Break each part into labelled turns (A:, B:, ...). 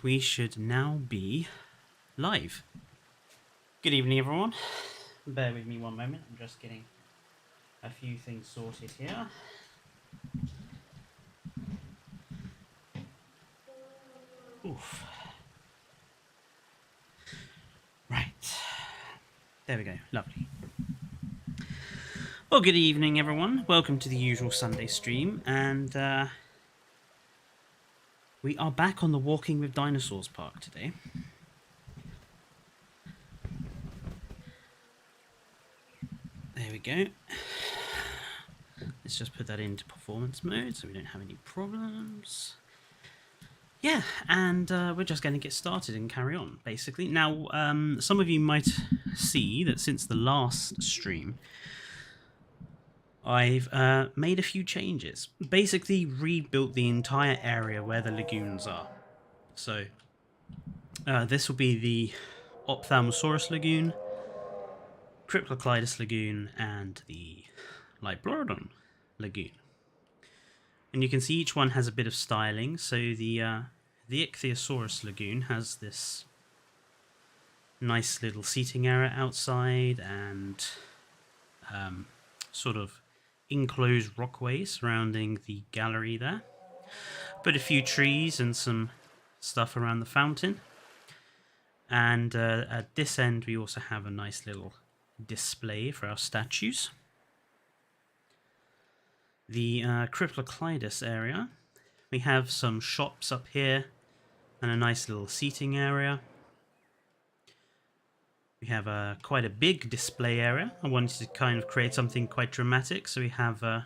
A: we should now be live. Good evening, everyone. Bear with me one moment. I'm just getting a few things sorted here. Oof. Right. There we go. Lovely. Well, good evening, everyone. Welcome to the usual Sunday stream, and we are back on the Walking with Dinosaurs park today. There we go. Let's just put that into performance mode so we don't have any problems. Yeah, and we're just going to get started and carry on, basically. Now, some of you might see that since the last stream, I've made a few changes. Basically, rebuilt the entire area where the lagoons are. So, this will be the Ophthalmosaurus Lagoon, Cryptoclydus Lagoon, and the LIOPLEURODON Lagoon. And you can see each one has a bit of styling. So the Ichthyosaurus Lagoon has this nice little seating area outside and sort of enclosed rockways surrounding the gallery there. Put a few trees and some stuff around the fountain. And at this end we also have a nice little display for our statues. The Cryptoclydus area, we have some shops up here and a nice little seating area. We have quite a big display area. I wanted to kind of create something quite dramatic, so we have a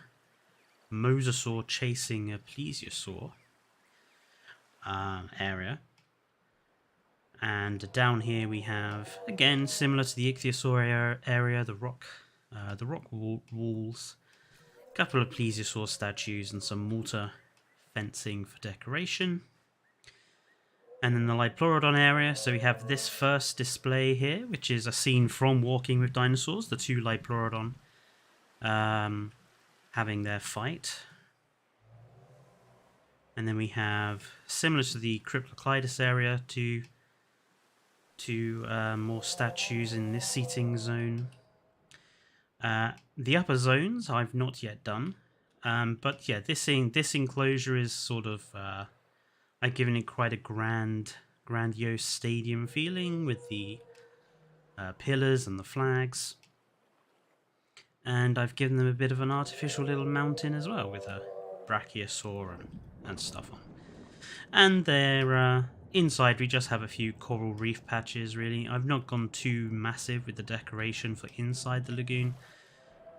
A: mosasaur chasing a plesiosaur area. And down here we have, again, similar to the ichthyosaur area, the rock walls, a couple of plesiosaur statues and some mortar fencing for decoration. And then the LIOPLEURODON area, so we have this first display here, which is a scene from Walking with Dinosaurs, the two LIOPLEURODON having their fight. And then we have, similar to the Cryptoclydus area, two more statues in this seating zone. The upper zones I've not yet done, but yeah, this enclosure is sort of I've given it quite a grandiose stadium feeling with the pillars and the flags, and I've given them a bit of an artificial little mountain as well with a brachiosaur and stuff on. And they're inside we just have a few coral reef patches. Really, I've not gone too massive with the decoration for inside the lagoon,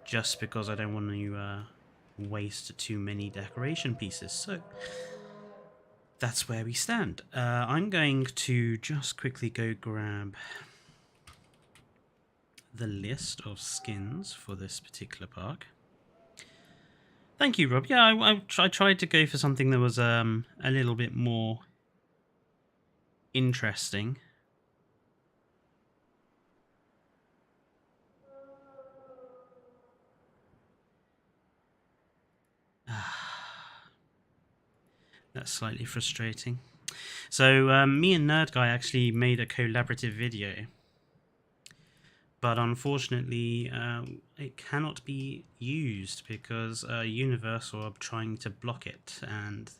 A: just because I don't want to waste too many decoration pieces. So that's where we stand. I'm going to just quickly go grab the list of skins for this particular park. Thank you, Rob. Yeah, I tried to go for something that was a little bit more interesting. That's slightly frustrating. So me and Nerd Guy actually made a collaborative video, but unfortunately it cannot be used because Universal are trying to block it, and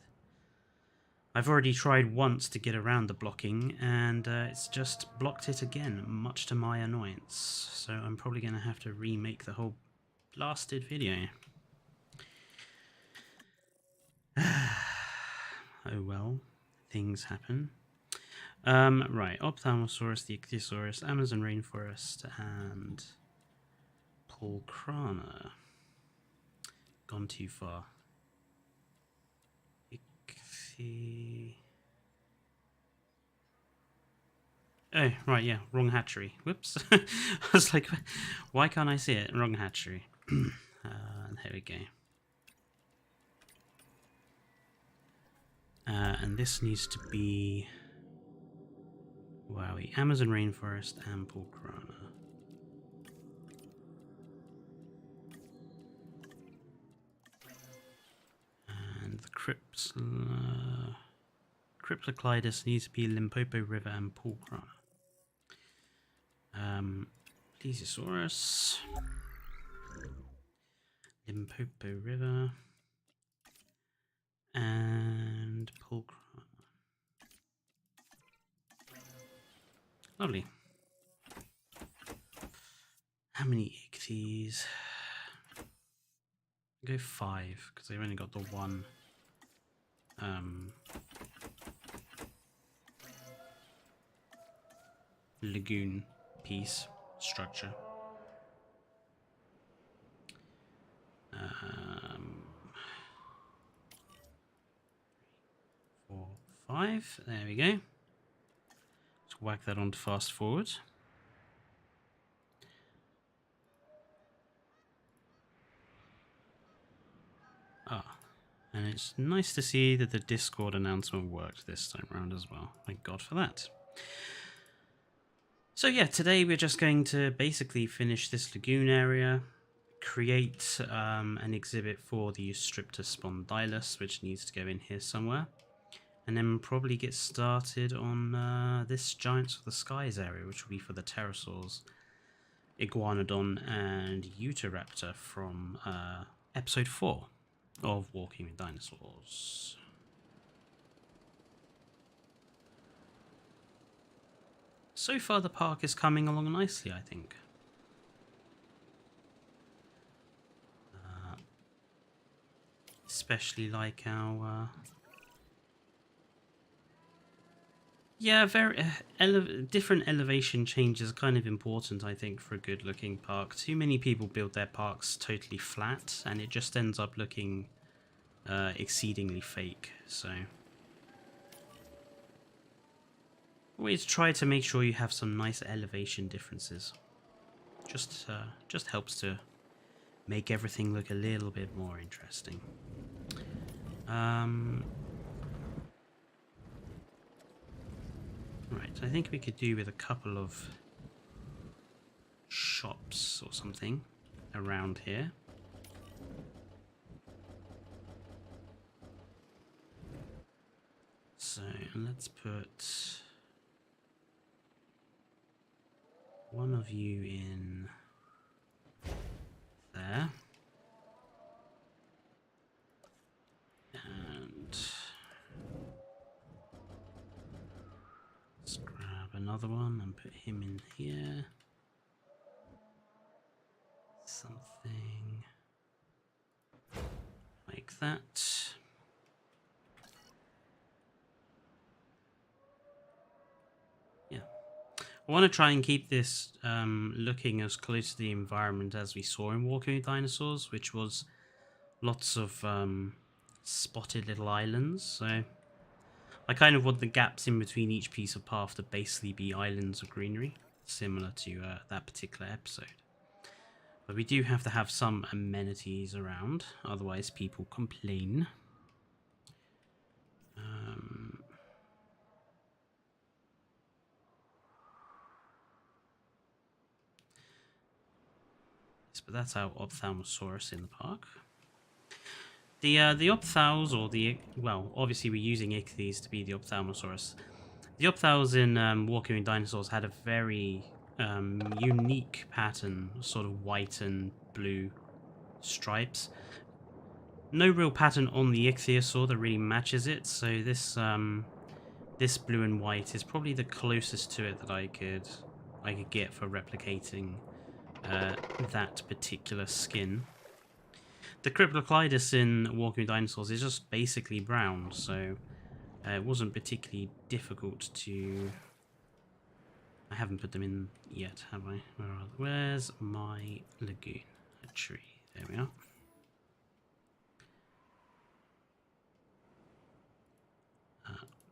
A: I've already tried once to get around the blocking, and it's just blocked it again, much to my annoyance. So I'm probably going to have to remake the whole blasted video. Oh well, things happen. Right, Ophthalmosaurus, the Ichthyosaurus, Amazon rainforest, and Pulcrana. Gone too far. Oh, right, yeah, wrong hatchery. Whoops. I was like, why can't I see it? Wrong hatchery. There we go. And this needs to be... Wowie, Amazon rainforest and Pulcrana. And the Cryptoclidus needs to be Limpopo River and Pulchra. Plesiosaurus. Limpopo River. And Pulchra. Lovely. How many ichthyes? Go 5, because they've only got the one lagoon piece structure. 4, 5. There we go. Let's whack that onto fast forward. Ah, and it's nice to see that the Discord announcement worked this time around as well. Thank God for that. So yeah, today we're just going to basically finish this lagoon area, create an exhibit for the Striptospondylus, which needs to go in here somewhere, and then probably get started on this Giants of the Skies area, which will be for the pterosaurs, Iguanodon and Utahraptor from episode 4 of Walking with Dinosaurs. So far the park is coming along nicely, I think. Especially like our... yeah, very different elevation changes are kind of important, I think, for a good looking park. Too many people build their parks totally flat, and it just ends up looking exceedingly fake. So always try to make sure you have some nice elevation differences. Just helps to make everything look a little bit more interesting. Right, I think we could do with a couple of shops or something around here. So let's put one of you in there. And let's grab another one and put him in here. Something like that. Yeah. I want to try and keep this looking as close to the environment as we saw in Walking with Dinosaurs, which was lots of spotted little islands. So I kind of want the gaps in between each piece of path to basically be islands of greenery, similar to that particular episode. But we do have to have some amenities around, otherwise people complain. But that's our Ophthalmosaurus in the park. The Ophthalms, or the... well, obviously we're using ichthyes to be the Ophthalmosaurus. The Ophthalms in Walking with Dinosaurs had a very unique pattern, sort of white and blue stripes. No real pattern on the ichthyosaur that really matches it, so this this blue and white is probably the closest to it that I could get for replicating that particular skin. The Cryptoclidus in Walking with Dinosaurs is just basically brown, so it wasn't particularly difficult to... I haven't put them in yet, have I? Where's my lagoon? A tree. There we are.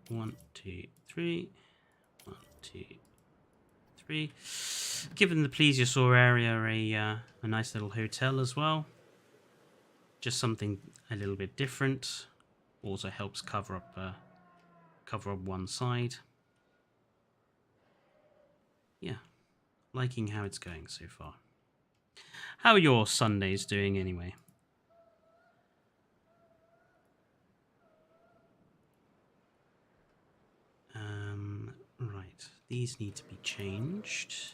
A: One, two, three. 1, 2, 3. Given the plesiosaur area a nice little hotel as well. Just something a little bit different. Also helps cover up one side. Yeah, liking how it's going so far. How are your Sundays doing anyway? These need to be changed.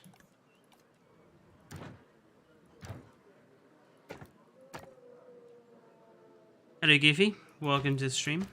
A: Hello, Goofy. Welcome to the stream.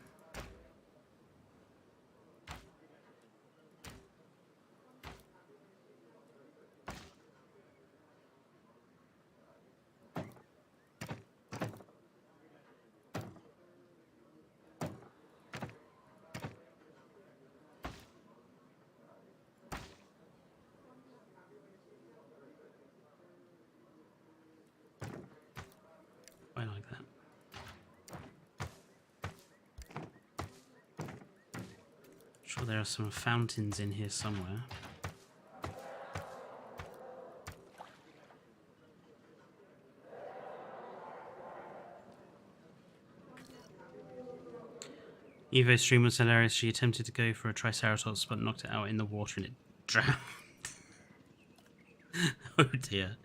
A: I like that. Sure, there are some fountains in here somewhere. Evo's stream was hilarious. She attempted to go for a Triceratops but knocked it out in the water and it drowned. Oh dear.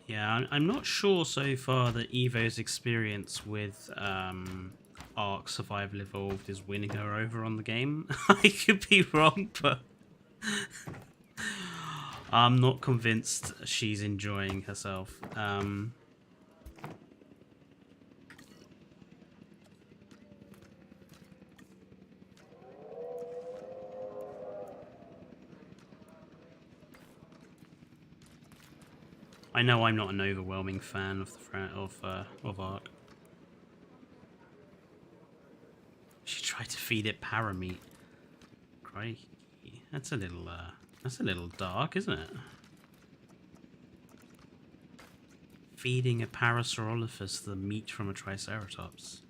A: Yeah, I'm not sure so far that Evo's experience with Ark Survival Evolved is winning her over on the game. I could be wrong, but I'm not convinced she's enjoying herself. I know I'm not an overwhelming fan of of Ark. She tried to feed it parameat. Crikey, that's a little dark, isn't it? Feeding a Parasaurolophus the meat from a Triceratops.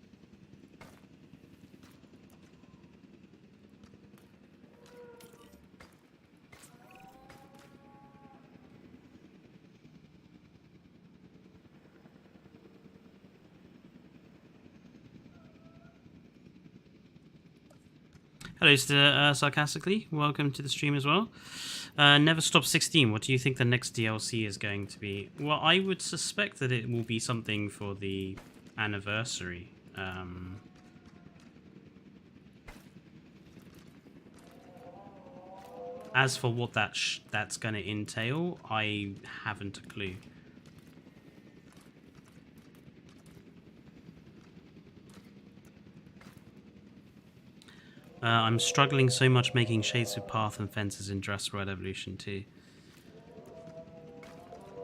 A: Hello, Sarcastically. Welcome to the stream as well. Never Stop 16. What do you think the next DLC is going to be? Well, I would suspect that it will be something for the anniversary. As for what that's going to entail, I haven't a clue. I'm struggling so much making shapes with path and fences in Jurassic World Evolution 2.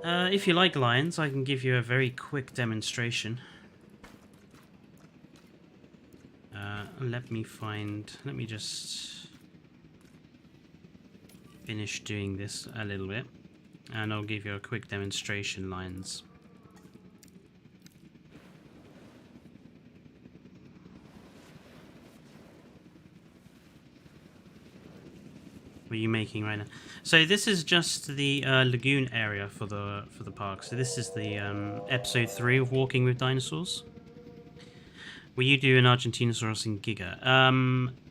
A: If you like lions, I can give you a very quick demonstration. Let me just finish doing this a little bit, and I'll give you a quick demonstration lions. What are you making right now? So this is just the lagoon area for the park. So this is the episode 3 of Walking with Dinosaurs. Will you do an Argentinosaurus in Giga?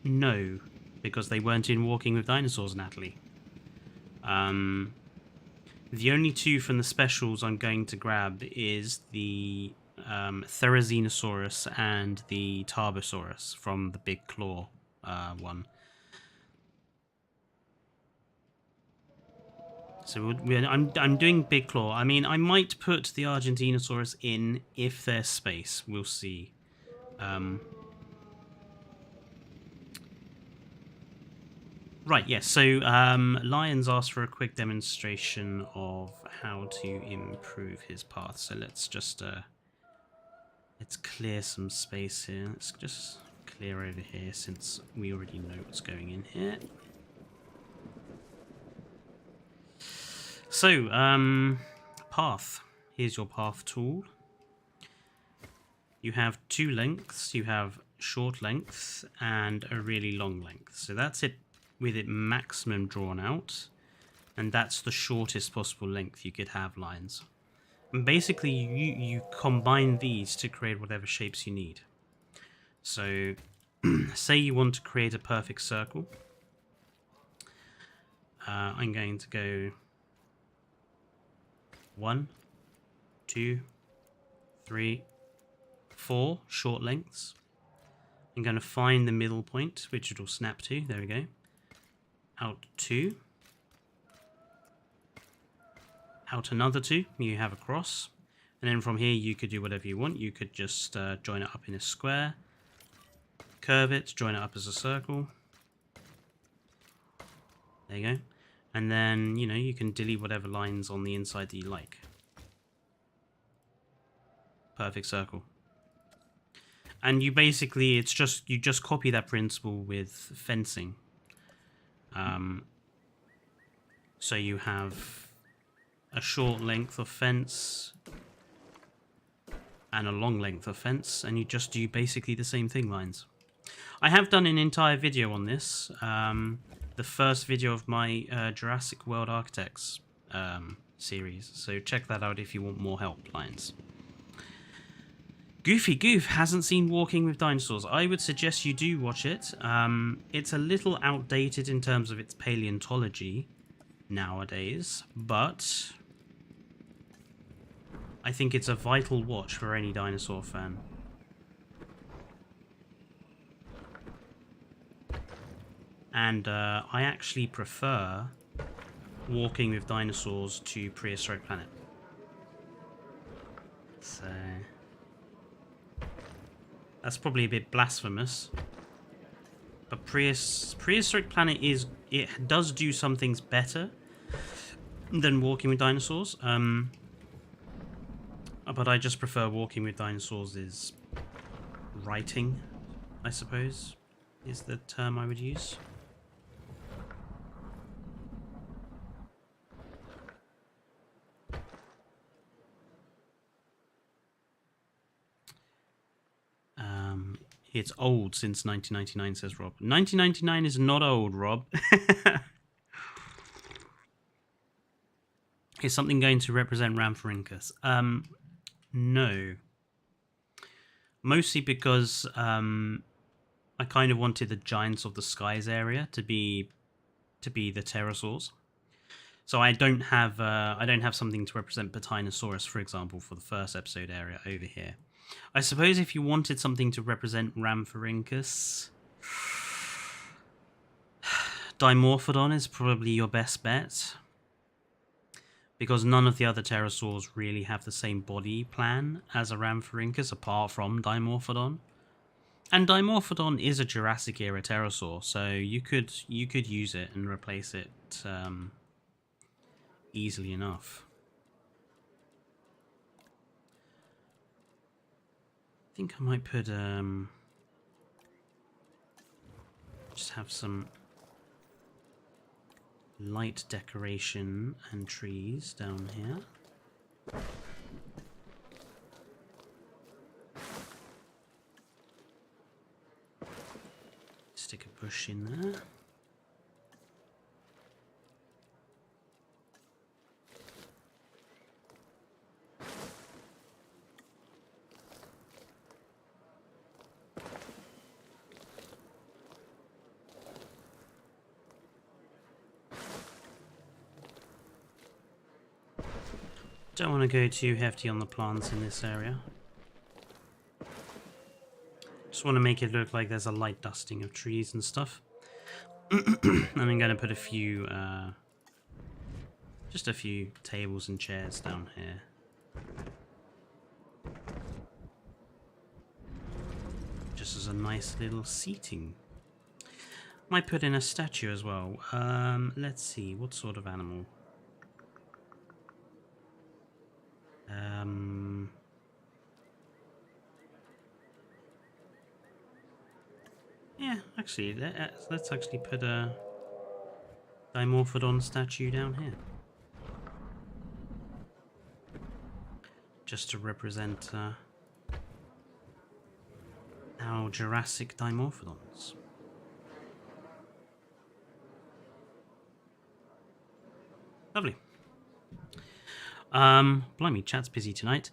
A: No, because they weren't in Walking with Dinosaurs, Natalie. The only two from the specials I'm going to grab is the Therizinosaurus and the Tarbosaurus from the Big Claw one. So I'm doing Big Claw. I mean, I might put the Argentinosaurus in if there's space. We'll see. Right, yes. So Lions asked for a quick demonstration of how to improve his path. So let's just let's clear some space here. Let's just clear over here since we already know what's going in here. So, path. Here's your path tool. You have two lengths. You have short length and a really long length. So that's it with it maximum drawn out. And that's the shortest possible length you could have lines. And basically, you combine these to create whatever shapes you need. So, say you want to create a perfect circle. I'm going to go 1, 2, 3, 4 short lengths. I'm going to find the middle point, which it'll snap to. There we go. Out 2. Out another 2. You have a cross. And then from here, you could do whatever you want. You could just join it up in a square. Curve it, join it up as a circle. There you go. And then, you know, you can delete whatever lines on the inside that you like. Perfect circle. And you basically, you just copy that principle with fencing. So you have a short length of fence and a long length of fence, and you just do basically the same thing lines. I have done an entire video on this, the first video of my Jurassic World Architects series, so check that out if you want more help, lines. Goofy Goof hasn't seen Walking with Dinosaurs. I would suggest you do watch it. It's a little outdated in terms of its paleontology nowadays, but I think it's a vital watch for any dinosaur fan. And I actually prefer Walking with Dinosaurs to Prehistoric Planet. So that's probably a bit blasphemous. But Prehistoric Planet does do some things better than Walking with Dinosaurs. But I just prefer Walking with Dinosaurs is writing, I suppose, is the term I would use. It's old since 1999, says Rob. 1999 is not old, Rob. Is something going to represent Rhamphorhynchus? No. Mostly because I kind of wanted the Giants of the Skies area to be the pterosaurs. So I don't have something to represent Patinosaurus, for example, for the first episode area over here. I suppose if you wanted something to represent Rhamphorhynchus, Dimorphodon is probably your best bet, because none of the other pterosaurs really have the same body plan as a Rhamphorhynchus apart from Dimorphodon. And Dimorphodon is a Jurassic era pterosaur, so you could use it and replace it easily enough. I think I might put just have some light decoration and trees down here. Stick a bush in there. Don't want to go too hefty on the plants in this area. Just want to make it look like there's a light dusting of trees and stuff. And I'm going to put a few, just a few tables and chairs down here. Just as a nice little seating. Might put in a statue as well. Let's see, what sort of animal? Yeah, actually, let's actually put a Dimorphodon statue down here. Just to represent our Jurassic Dimorphodons. Lovely. Blimey, chat's busy tonight.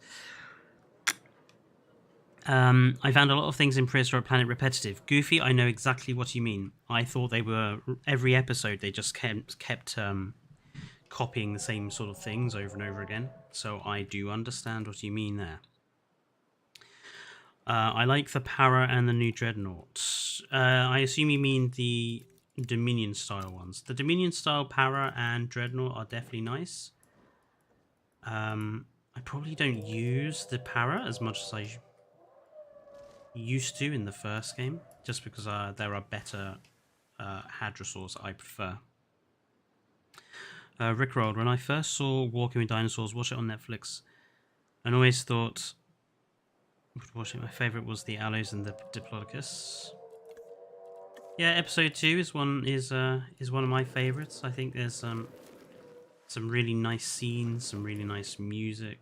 A: I found a lot of things in Prehistoric Planet repetitive. Goofy, I know exactly what you mean. I thought they were, every episode they just kept copying the same sort of things over and over again. So I do understand what you mean there. I like the Para and the new Dreadnought. I assume you mean the Dominion style ones. The Dominion style Para and Dreadnought are definitely nice. I probably don't use the Para as much as I used to in the first game, just because there are better hadrosaurs I prefer. Rickrolled, when I first saw Walking with Dinosaurs, watch it on Netflix, and always thought, watching my favourite was the Allos and the Diplodocus. Yeah, episode 2 is one of my favourites. I think there's some really nice scenes, some really nice music,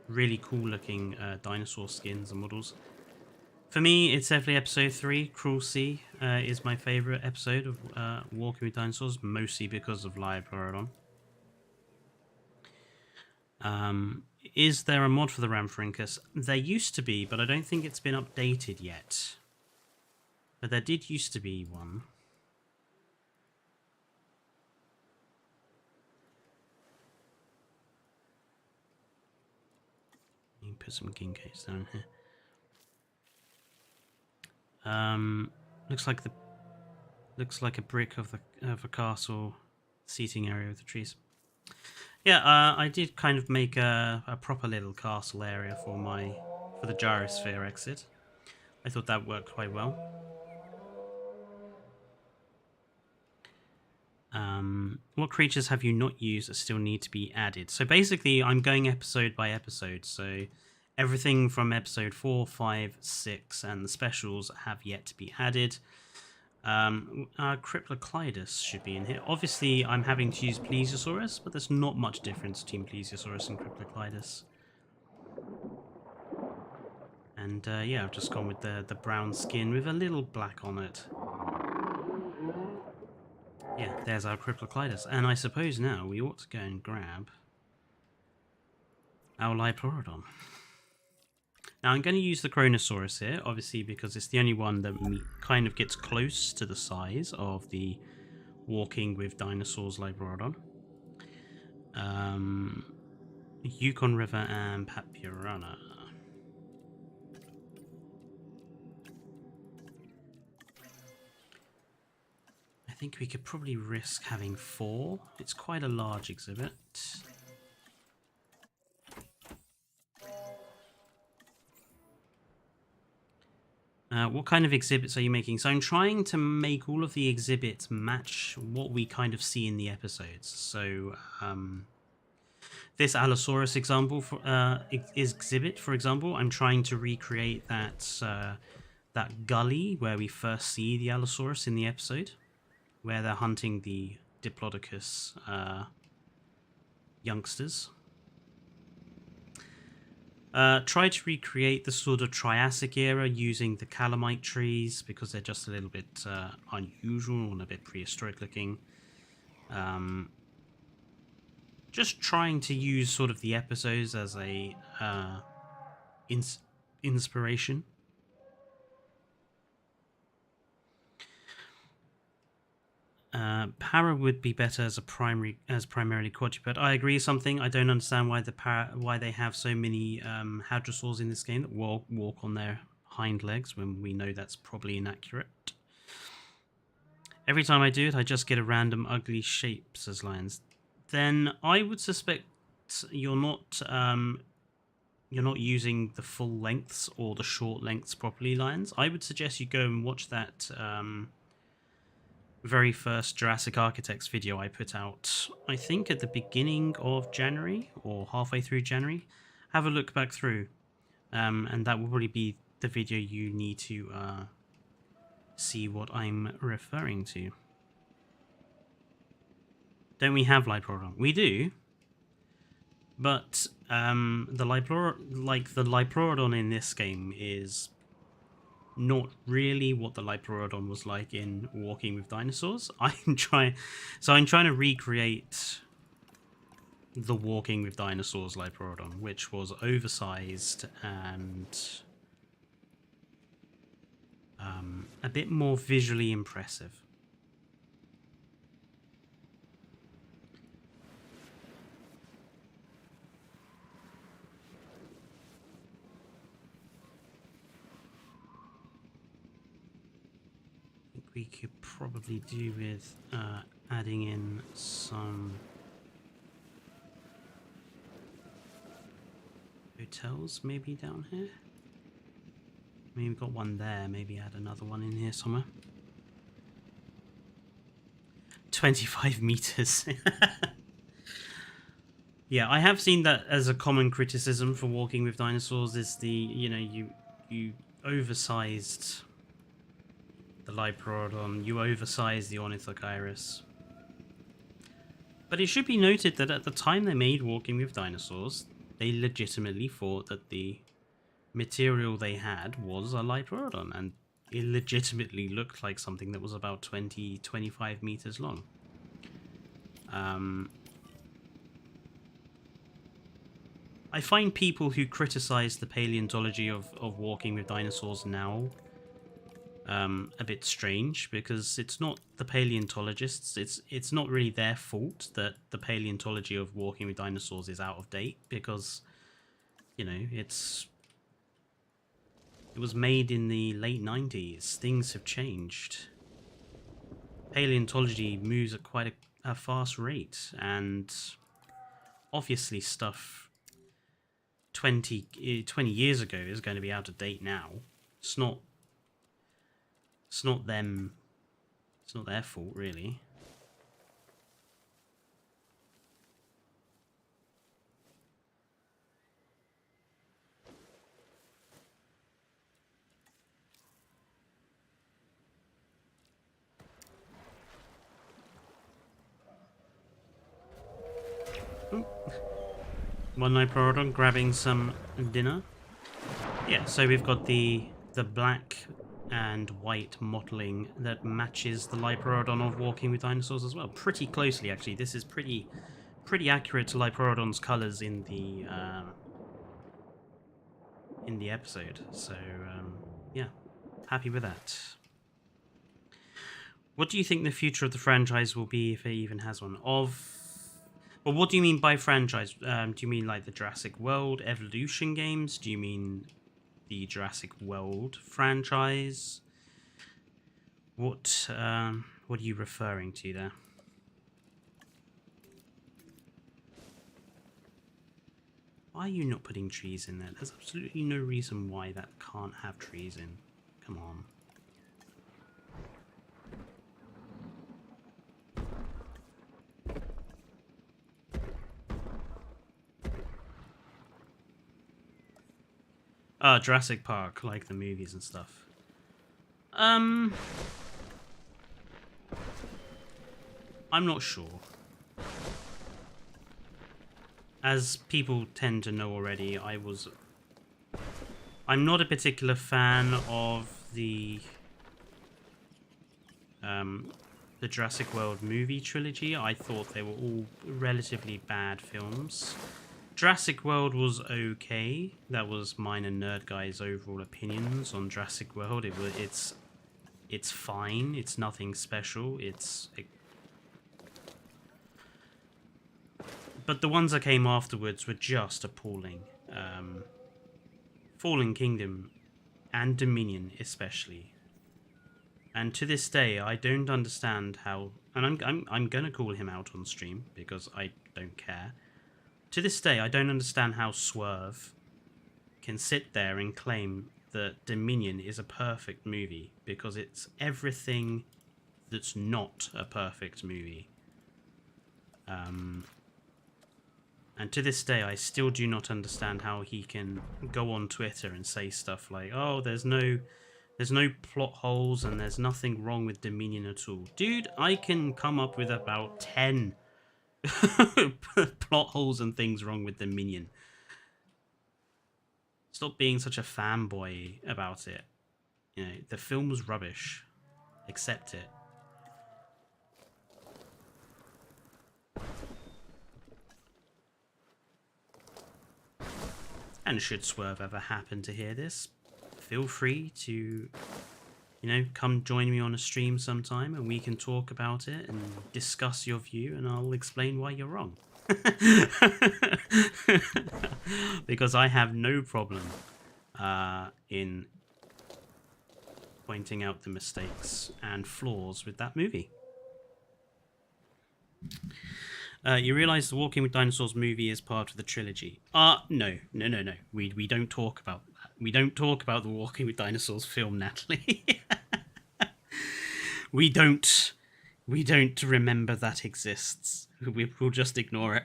A: really cool looking dinosaur skins and models. For me, it's definitely episode 3. Cruel Sea is my favourite episode of Walking with Dinosaurs, mostly because of LIOPLEURODON. Is there a mod for the Ramphorhynchus? There used to be, but I don't think it's been updated yet. But there did used to be one. You can put some ginkgos down here. Looks like a brick of a castle seating area with the trees. Yeah, I did kind of make a proper little castle area for the gyrosphere exit. I thought that worked quite well. What creatures have you not used that still need to be added? So basically, I'm going episode by episode. So everything from episode 4, 5, 6, and the specials have yet to be added. Cryptoclydus should be in here. Obviously, I'm having to use Plesiosaurus, but there's not much difference between Plesiosaurus and Cryptoclydus. And yeah, I've just gone with the brown skin with a little black on it. Yeah, there's our Cryptoclydus. And I suppose now we ought to go and grab our LIOPLEURODON. Now I'm going to use the Kronosaurus here, obviously because it's the only one that kind of gets close to the size of the Walking with Dinosaurs LIOPLEURODon. Yukon River and Papyrana. I think we could probably risk having 4. It's quite a large exhibit. What kind of exhibits are you making? So I'm trying to make all of the exhibits match what we kind of see in the episodes. So this Allosaurus example exhibit, for example, I'm trying to recreate that gully where we first see the Allosaurus in the episode, where they're hunting the Diplodocus youngsters. Try to recreate the sort of Triassic era using the calamite trees because they're just a little bit unusual and a bit prehistoric looking. Just trying to use sort of the episodes as a inspiration. Para would be better as primarily quadruped. I agree. Something I don't understand why they have so many hadrosaurs in this game that walk on their hind legs when we know that's probably inaccurate. Every time I do it, I just get a random ugly shape, says Lions. Then I would suspect you're not using the full lengths or the short lengths properly, Lions. I would suggest you go and watch that very first Jurassic Architects video I put out, I think at the beginning of January or halfway through January. Have a look back through, and that will probably be the video you need to see what I'm referring to. Don't we have LIOPLEURODON? We do, but the LIOPLEURODON in this game is not really what the LIOPLEURODON was like in Walking with Dinosaurs. I'm trying to recreate the Walking with Dinosaurs LIOPLEURODON, which was oversized and a bit more visually impressive. we could probably do with adding in some hotels maybe down here. I mean, we've got one there, maybe add another one in here somewhere. 25 meters. Yeah, I have seen that as a common criticism for Walking with Dinosaurs is the, you know, you oversized the LIOPLEURODON, you oversized the Ornithocheirus. But it should be noted that at the time they made Walking with Dinosaurs, they legitimately thought that the material they had was a LIOPLEURODON, and it legitimately looked like something that was about 20-25 meters long. I find people who criticize the paleontology of Walking with Dinosaurs now a bit strange, because it's not the paleontologists, it's not really their fault that the paleontology of Walking with Dinosaurs is out of date, because, you know, it was made in the late 90s. Things have changed. Paleontology moves at quite a fast rate, and obviously stuff 20 years ago is going to be out of date now. It's not them. It's not their fault, really. Ooh. One LIOPLEURODON grabbing some dinner. Yeah, so we've got the black and white mottling that matches the LIOPLEURODON of Walking with Dinosaurs as well. Pretty closely, actually. This is pretty accurate to LIOPLEURODON's colours in the episode. So yeah, happy with that. What do you think the future of the franchise will be, if it even has one? Well, what do you mean by franchise? Do you mean like the Jurassic World Evolution games? Do you mean the Jurassic World franchise? What are you referring to there? Why are you not putting trees in there? There's absolutely no reason why that can't have trees in. Come on. Jurassic Park, like the movies and stuff. I'm not sure. As people tend to know already, I'm not a particular fan of the Jurassic World movie trilogy. I thought they were all relatively bad films. Jurassic World was okay. That was mine and Nerd Guy's overall opinions on Jurassic World. It's fine. It's nothing special. But the ones that came afterwards were just appalling. Fallen Kingdom and Dominion especially. And to this day, I don't understand how. And I'm gonna call him out on stream because I don't care. To this day, I don't understand how Swerve can sit there and claim that Dominion is a perfect movie, because it's everything that's not a perfect movie. And to this day, I still do not understand how he can go on Twitter and say stuff like, "Oh, there's no plot holes and there's nothing wrong with Dominion at all." Dude, I can come up with about 10 plot holes and things wrong with Dominion. Stop being such a fanboy about it. You know, the film was rubbish. Accept it. And should Swerve ever happen to hear this, feel free to, you know, come join me on a stream sometime and we can talk about it and discuss your view, and I'll explain why you're wrong. Because I have no problem pointing out the mistakes and flaws with that movie. You realise the Walking with Dinosaurs movie is part of the trilogy. No. We don't talk about that. We don't talk about the Walking with Dinosaurs film, Natalie. We don't remember that exists. We'll just ignore it.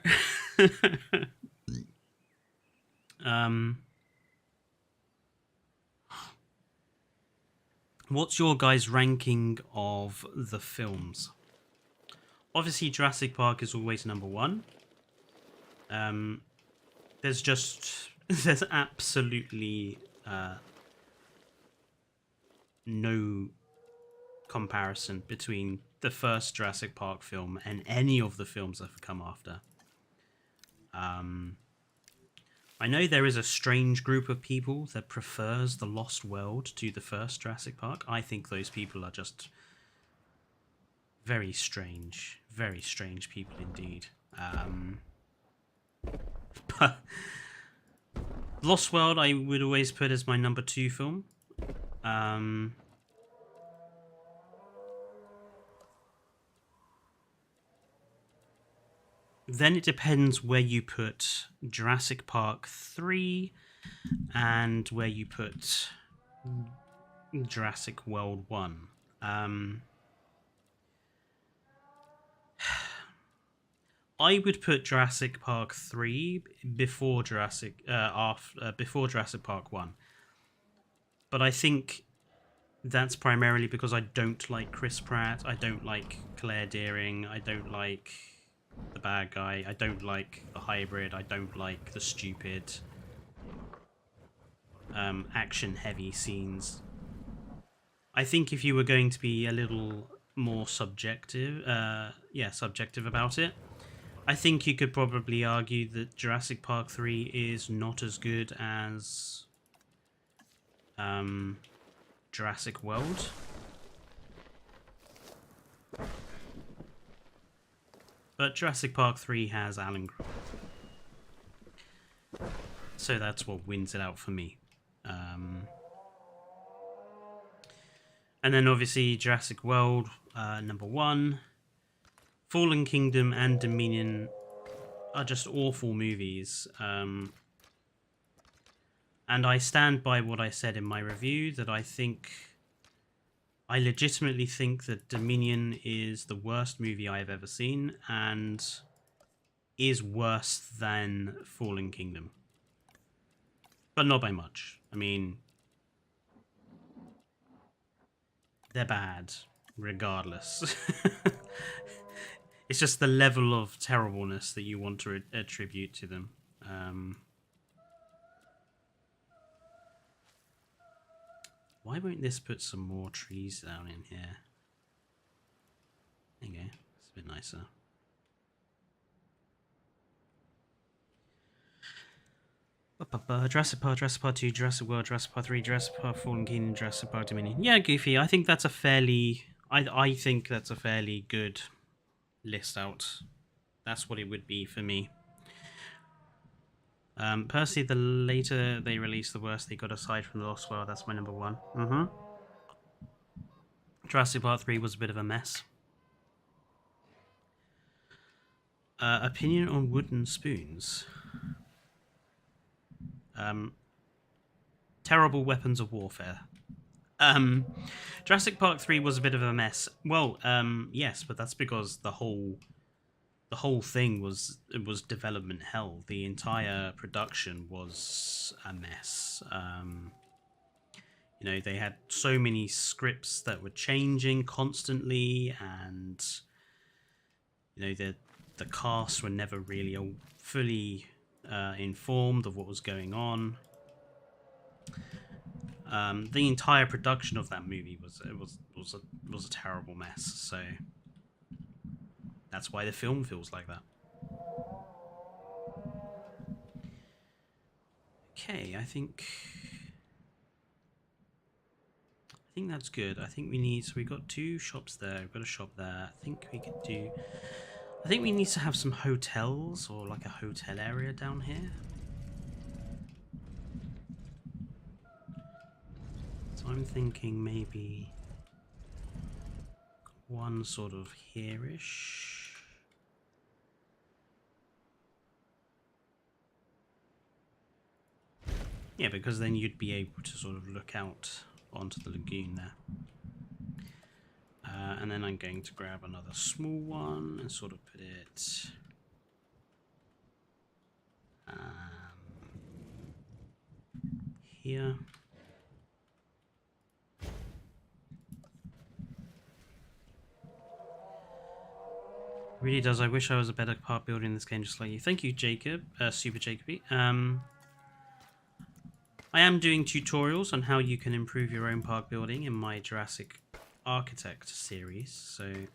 A: What's your guys' ranking of the films? Obviously, Jurassic Park is always number one. There's absolutely no comparison between the first Jurassic Park film and any of the films that have come after. I know there is a strange group of people that prefers The Lost World to the first Jurassic Park. I think those people are just very strange people indeed. But Lost World I would always put as my number 2 film. Then it depends where you put Jurassic Park 3 and where you put Jurassic World 1. I would put Jurassic Park 3 before Jurassic Park 1. But I think that's primarily because I don't like Chris Pratt, I don't like Claire Dearing, I don't like the bad guy, I don't like the hybrid, I don't like the stupid action heavy scenes. I think if you were going to be a little more subjective about it, I think you could probably argue that Jurassic Park 3 is not as good as Jurassic World. But Jurassic Park 3 has Alan Grant. So that's what wins it out for me. And then obviously Jurassic World, number 1. Fallen Kingdom and Dominion are just awful movies. And I stand by what I said in my review, that I legitimately think that Dominion is the worst movie I've ever seen and is worse than Fallen Kingdom. But not by much. I mean, they're bad, regardless. It's just the level of terribleness that you want to attribute to them. Why won't this put some more trees down in here? There you go. It's a bit nicer. Jurassic Park 2, Jurassic World, Jurassic Park 3, Jurassic Park Fallen Kingdom, Jurassic Park Dominion. Yeah, Goofy, I think that's a fairly... I think that's a fairly good list out. That's what it would be for me. Personally, the later they release, the worse they got aside from The Lost World. That's my number 1. Jurassic Park 3 was a bit of a mess. Opinion on wooden spoons. Terrible weapons of warfare. Jurassic Park 3 was a bit of a mess. Well, yes, but that's because the whole thing was development hell. The entire production was a mess. You know, they had so many scripts that were changing constantly, and you know, the cast were never really fully informed of what was going on. The entire production of that movie was a terrible mess. So that's why the film feels like that. Okay, I think that's good. I think we need, so we got 2 shops there. We've got a shop there. I think we need to have some hotels, or like a hotel area down here. So I'm thinking maybe one sort of here-ish. Yeah, because then you'd be able to sort of look out onto the lagoon there. And then I'm going to grab another small one and sort of put it here. Really does. I wish I was a better park builder in this game, just like you. Thank you, Jacob. Super Jacoby. I am doing tutorials on how you can improve your own park building in my Jurassic Architect series. So if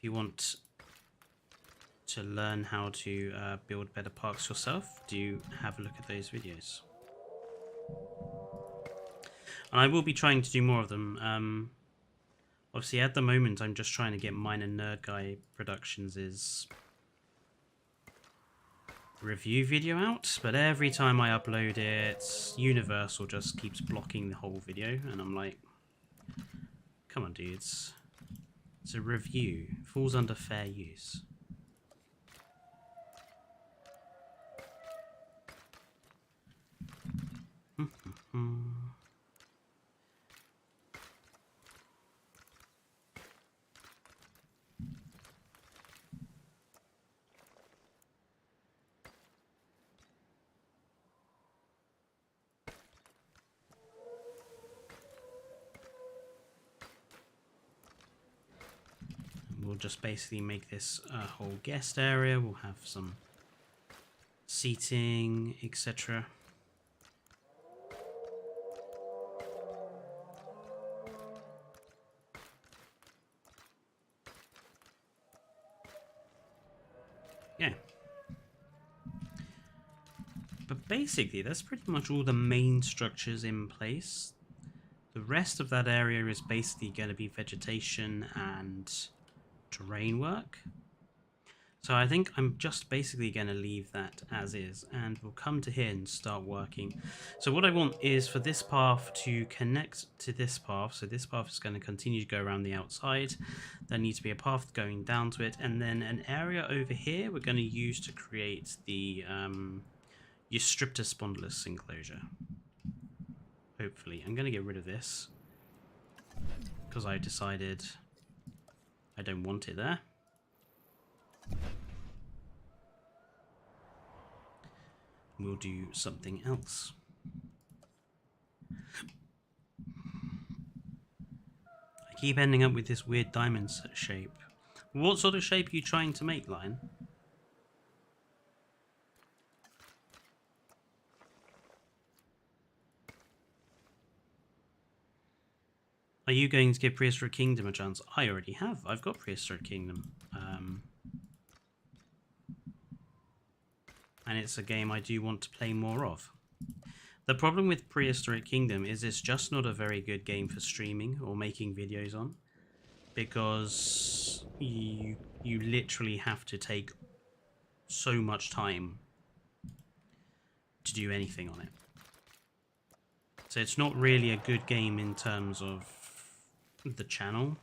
A: you want to learn how to build better parks yourself, do have a look at those videos. And I will be trying to do more of them. Obviously, at the moment, I'm just trying to get mine and Nerd Guy Productions' review video out, but every time I upload it, Universal just keeps blocking the whole video, and I'm like, come on, dudes. It's a review. It falls under fair use. We'll just basically make this a whole guest area. We'll have some seating, etc. Yeah. But basically, that's pretty much all the main structures in place. The rest of that area is basically going to be vegetation and terrain work. So I think I'm just basically going to leave that as is, and we'll come to here and start working. So what I want is for this path to connect to this path. So this path is going to continue to go around the outside. There needs to be a path going down to it, and then an area over here we're going to use to create the Eustripta spondylus enclosure. Hopefully. I'm going to get rid of this because I decided I don't want it there. We'll do something else. I keep ending up with this weird diamond shape. What sort of shape are you trying to make, Lion? Are you going to give Prehistoric Kingdom a chance? I already have. I've got Prehistoric Kingdom. And it's a game I do want to play more of. The problem with Prehistoric Kingdom is it's just not a very good game for streaming or making videos on, because you literally have to take so much time to do anything on it. So it's not really a good game in terms of the channel.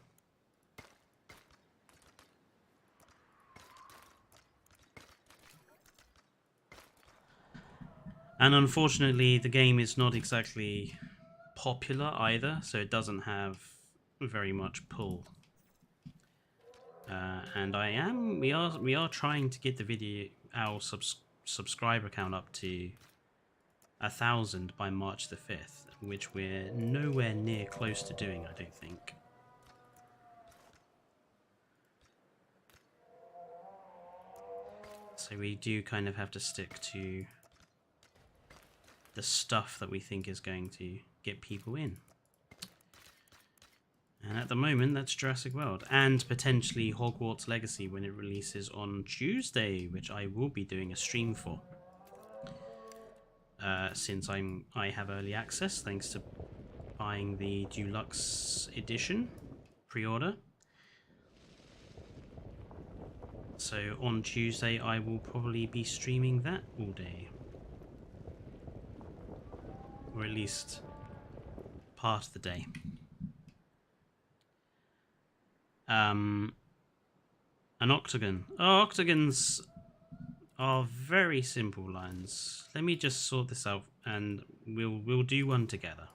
A: And unfortunately, the game is not exactly popular either, so it doesn't have very much pull. And we are trying to get our subscriber count up to 1,000 by March the 5th, which we're nowhere near close to doing, I don't think. So we do kind of have to stick to the stuff that we think is going to get people in. And at the moment, that's Jurassic World. And potentially Hogwarts Legacy when it releases on Tuesday, which I will be doing a stream for. Since I have early access, thanks to buying the Deluxe Edition pre-order. So on Tuesday, I will probably be streaming that all day. Or at least part of the day. An octagon. Oh, octagons are very simple lines. Let me just sort this out, and we'll do one together.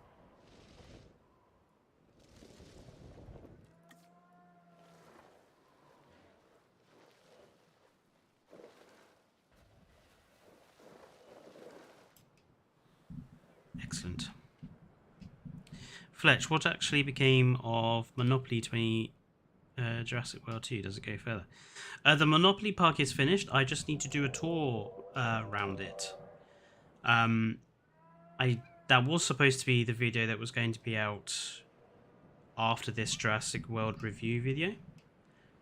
A: Excellent. Fletch, what actually became of Monopoly 20 Jurassic World 2? Does it go further? The Monopoly Park is finished. I just need to do a tour around it. That was supposed to be the video that was going to be out after this Jurassic World review video.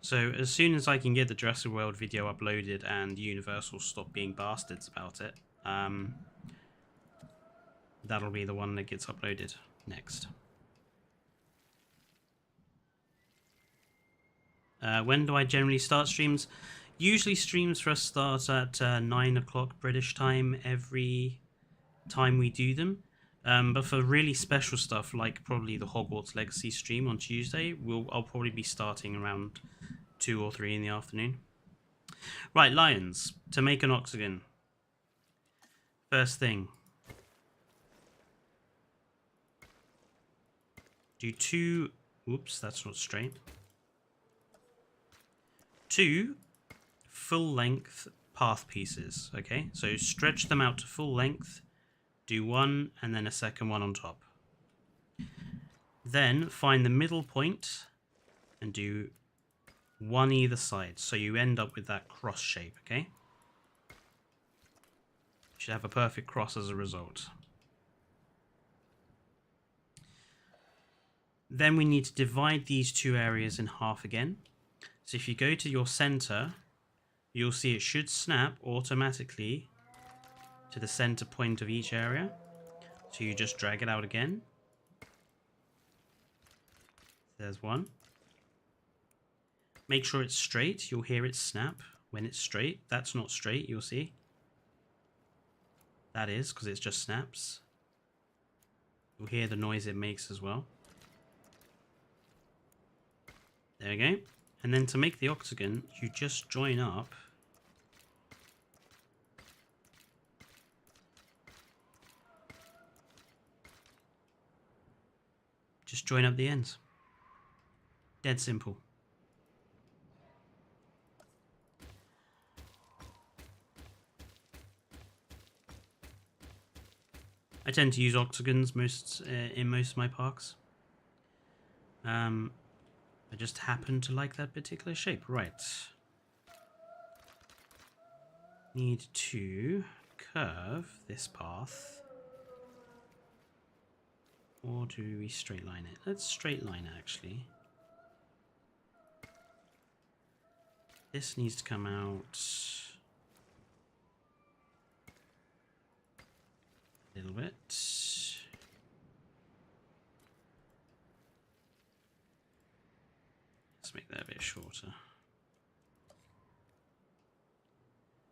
A: So as soon as I can get the Jurassic World video uploaded and Universal stop being bastards about it, that'll be the one that gets uploaded next. When do I generally start streams? Usually streams for us start at 9 o'clock British time every time we do them. But for really special stuff, like probably the Hogwarts Legacy stream on Tuesday, I'll probably be starting around 2 or 3 in the afternoon. Right, lions. To make an octagon. First thing. Do 2... Oops, that's not straight. 2 full-length path pieces, okay? So stretch them out to full length, do 1, and then a second one on top. Then find the middle point and do 1 either side, so you end up with that cross shape, okay? You should have a perfect cross as a result. Then we need to divide these 2 areas in half again. So if you go to your center, you'll see it should snap automatically to the center point of each area. So you just drag it out again. There's 1. Make sure it's straight. You'll hear it snap when it's straight. That's not straight, you'll see. That is, because it just snaps. You'll hear the noise it makes as well. There we go. And then to make the octagon, you just join up the ends. Dead simple. I tend to use octagons in most of my parks. I just happen to like that particular shape. Right. Need to curve this path. Or do we straight line it? Let's straight line it, actually. This needs to come out a little bit. Let's make that a bit shorter.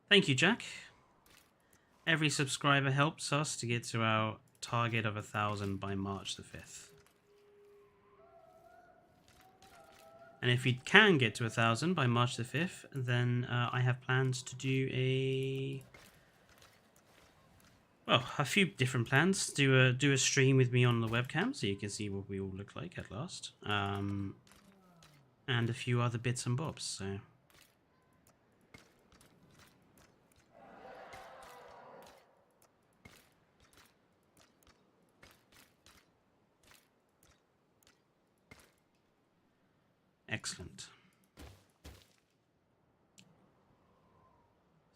A: Thank you, Jack. Every subscriber helps us to get to our target of 1,000 by March the 5th. And if we can get to 1,000 by March the 5th, then I have plans to do a few different plans. Do a stream with me on the webcam so you can see what we all look like at last. And a few other bits and bobs, so... Excellent.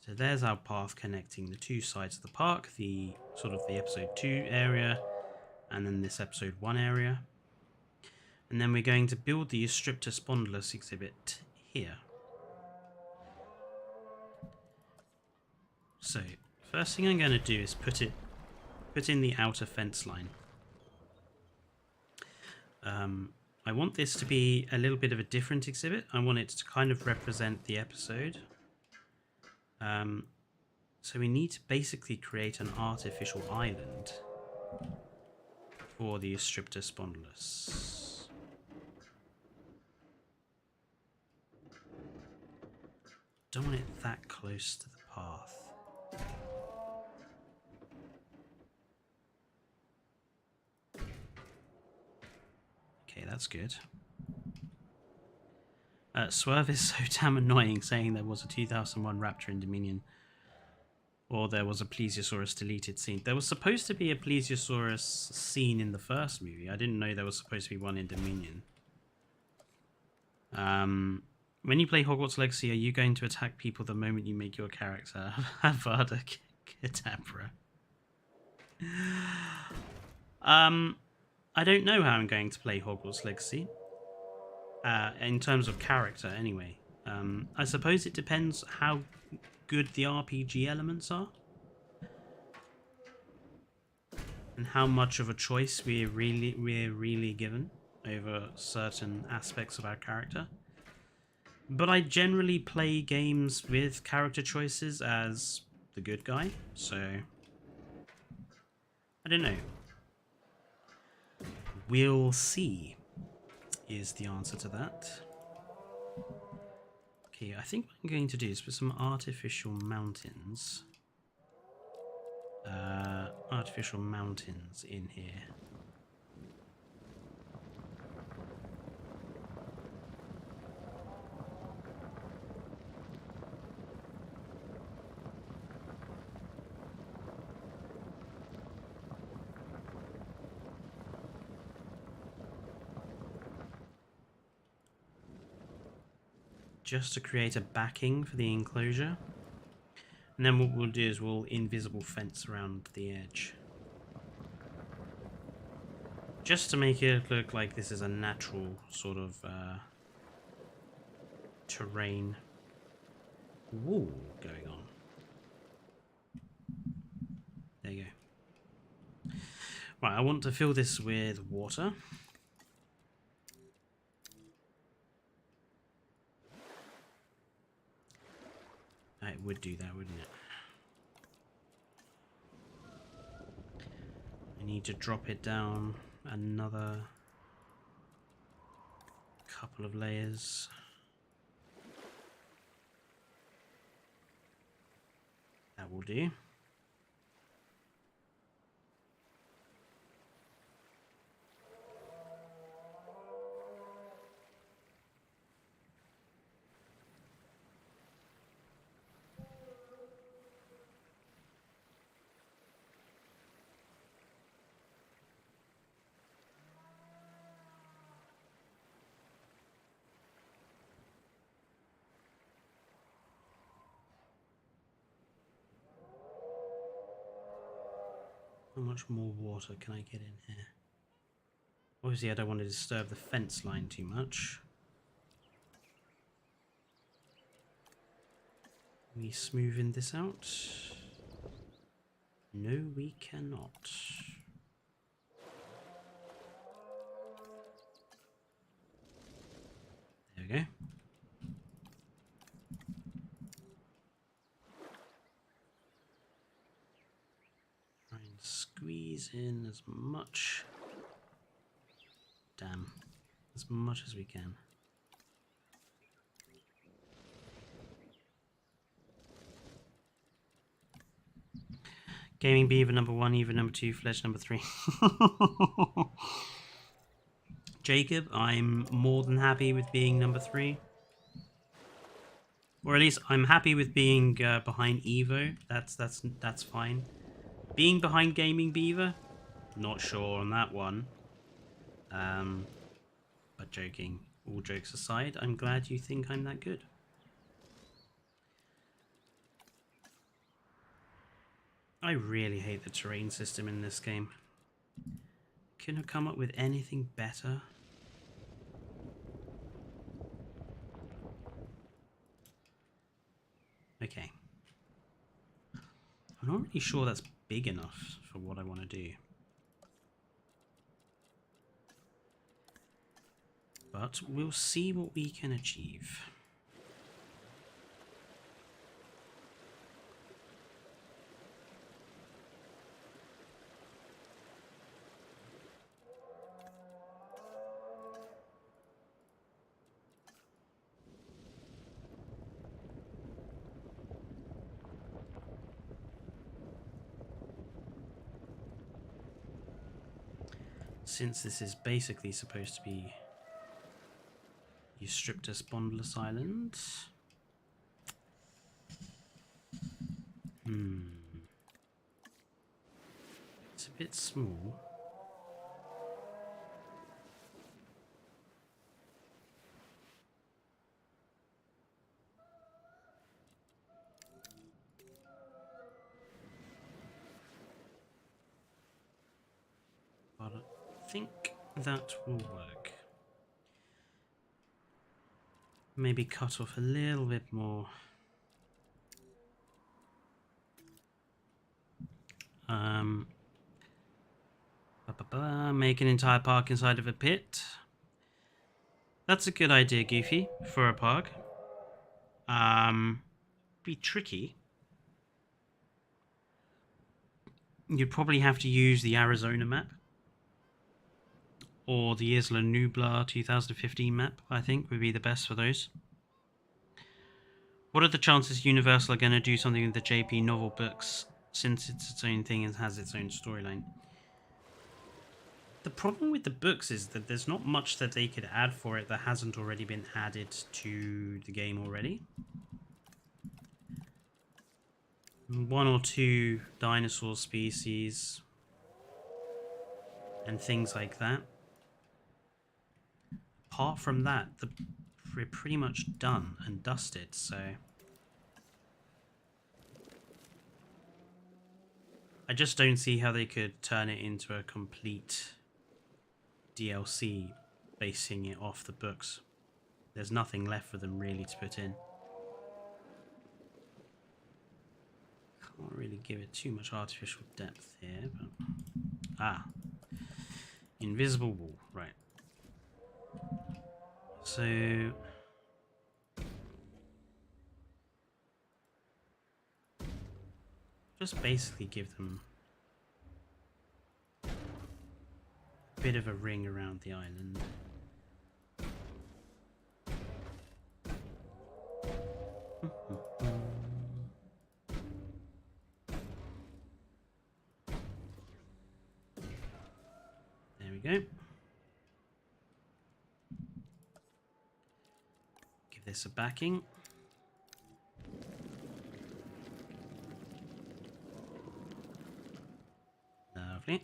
A: So there's our path connecting the 2 sides of the park, the sort of the episode 2 area, and then this episode 1 area. And then we're going to build the Striptor Spondylus exhibit here. So, first thing I'm going to do is put in the outer fence line. I want this to be a little bit of a different exhibit. I want it to kind of represent the episode. So we need to basically create an artificial island for the Stripter Spondylus. Don't want it that close to the path. Okay, that's good. Swerve is so damn annoying, saying there was a 2001 Raptor in Dominion. Or there was a Plesiosaurus deleted scene. There was supposed to be a Plesiosaurus scene in the first movie. I didn't know there was supposed to be one in Dominion. When you play Hogwarts Legacy, are you going to attack people the moment you make your character Avada Kedavra? I don't know how I'm going to play Hogwarts Legacy. In terms of character, anyway. I suppose it depends how good the RPG elements are. And how much of a choice we're really given over certain aspects of our character. But I generally play games with character choices as the good guy, so I don't know. We'll see is the answer to that. Okay, I think what I'm going to do is put some artificial mountains. Artificial mountains in here. Just to create a backing for the enclosure. And then what we'll do is we'll invisible fence around the edge. Just to make it look like this is a natural sort of terrain wall going on. There you go. Right, I want to fill this with water. It would do that, wouldn't it? I need to drop it down another couple of layers. That will do. How much more water can I get in here? Obviously I don't want to disturb the fence line too much. Can we smoothen this out? No, we cannot. There we go. Squeeze in as much, as much as we can. Gaming Beaver number 1, Eva number 2, Fletcher number 3. Jacob, I'm more than happy with being number 3. Or at least I'm happy with being behind Evo. That's fine. Being behind Gaming Beaver, not sure on that one. But joking, all jokes aside, I'm glad you think I'm that good. I really hate the terrain system in this game. Couldn't have come up with anything better. Okay. I'm not really sure that's big enough for what I want to do. But we'll see what we can achieve. since this is basically supposed to be Eustriptus Bondless Island. It's a bit small. But I think that will work. Maybe cut off a little bit more. Make an entire park inside of a pit. That's a good idea, Goofy, for a park. Be tricky. You'd probably have to use the Arizona map. Or the Isla Nublar 2015 map, I think, would be the best for those. What are the chances Universal are going to do something with the JP novel books, since it's its own thing and has its own storyline? The problem with the books is that there's not much that they could add for it that hasn't already been added to the game already. One or two dinosaur species and things like that. Apart from that, we're pretty much done and dusted, so I just don't see how they could turn it into a complete DLC basing it off the books. There's nothing left for them really to put in. Can't really give it too much artificial depth here, but invisible wall, right. So just basically give them a bit of a ring around the island. There we go. Give this a backing. Lovely.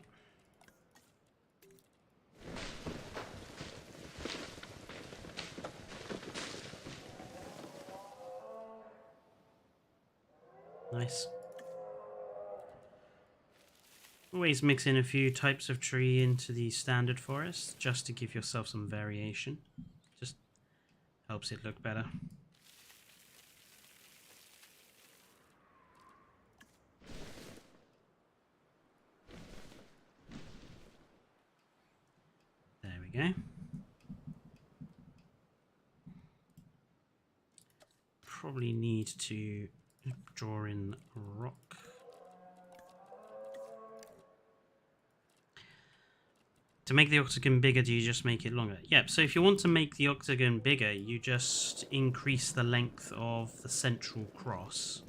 A: Nice. Always mix in a few types of tree into the standard forest just to give yourself some variation. Just helps it look better. There we go. Probably need to draw in rock. To make the octagon bigger, do you just make it longer? Yep, so if you want to make the octagon bigger, you just increase the length of the central cross.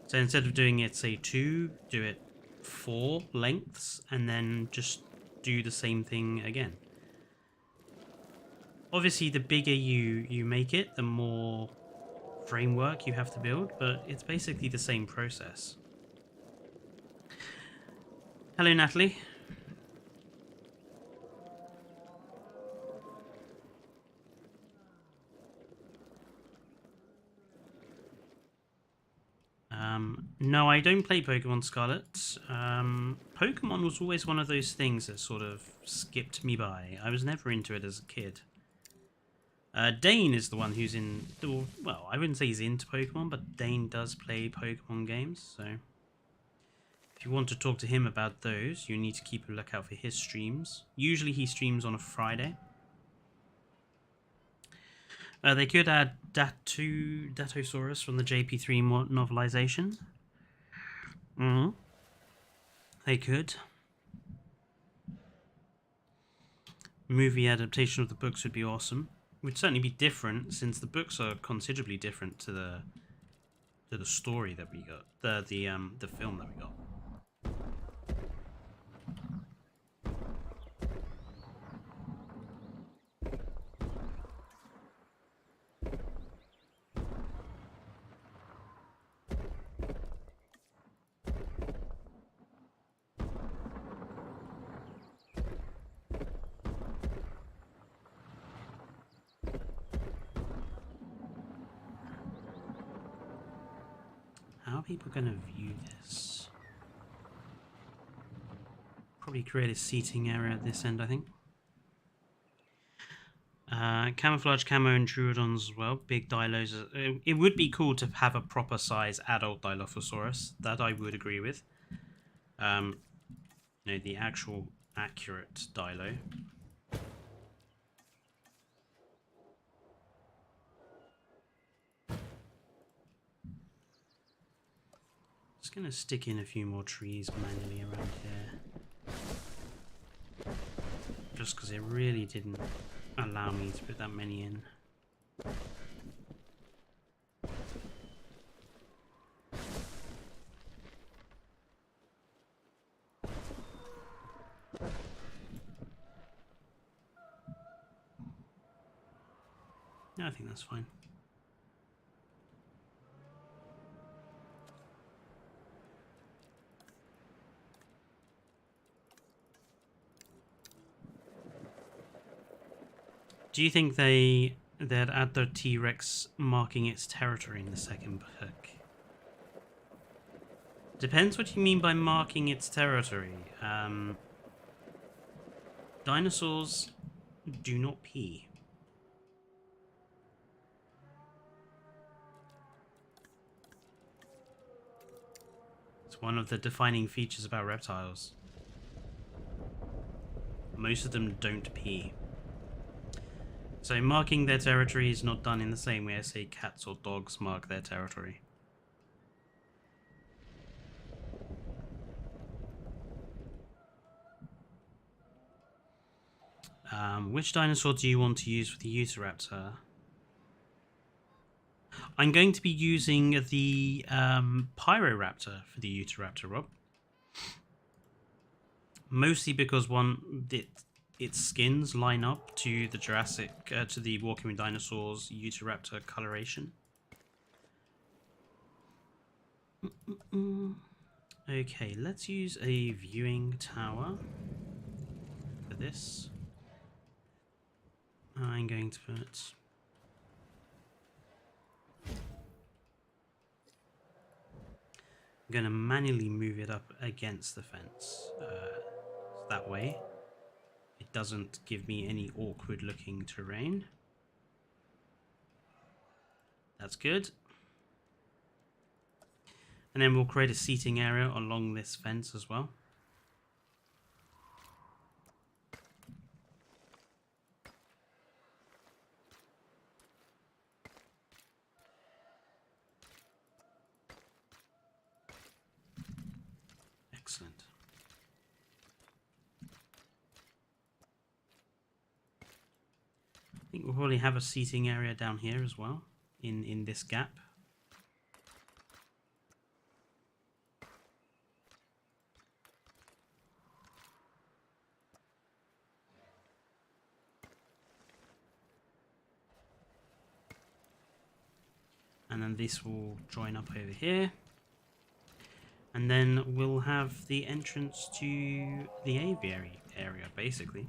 A: So instead of doing it, say 2, do it 4 lengths, and then just do the same thing again. Obviously, the bigger you make it, the more framework you have to build, but it's basically the same process. Hello, Natalie. No, I don't play Pokemon Scarlet. Pokemon was always one of those things that sort of skipped me by. I was never into it as a kid. Dane is the one who's in... Well, I wouldn't say he's into Pokemon, but Dane does play Pokemon games, so... If you want to talk to him about those, you need to keep a lookout for his streams. Usually he streams on a Friday. They could add Datosaurus from the JP3 novelization. They could. Movie adaptation of the books would be awesome. Would certainly be different, since the books are considerably different to the story that we got, the film that we got. people going to view this? Probably create a seating area at this end, I think. Camouflage camo and Druidons as well. Big Dilos. It would be cool to have a proper size adult Dilophosaurus. That I would agree with. You know, the actual accurate Dilo. Just gonna stick in a few more trees manually around here. Just because it really didn't allow me to put that many in. No, I think that's fine. Do you think they'd add the T-Rex marking its territory in the second book? Depends what you mean by marking its territory. Dinosaurs do not pee. It's one of the defining features about reptiles. Most of them don't pee. So marking their territory is not done in the same way as, say, cats or dogs mark their territory. Which dinosaur do you want to use for the Utahraptor? I'm going to be using the Pyroraptor for the Utahraptor, Rob. Mostly because its skins line up to the Jurassic, to the Walking with Dinosaurs Utahraptor coloration. Okay, let's use a viewing tower for this. I'm going to put... I'm going to manually move it up against the fence. That way it doesn't give me any awkward looking terrain. That's good. And then we'll create a seating area along this fence as well. Excellent. I think we'll probably have a seating area down here as well, in this gap. And then this will join up over here. And then we'll have the entrance to the aviary area, basically.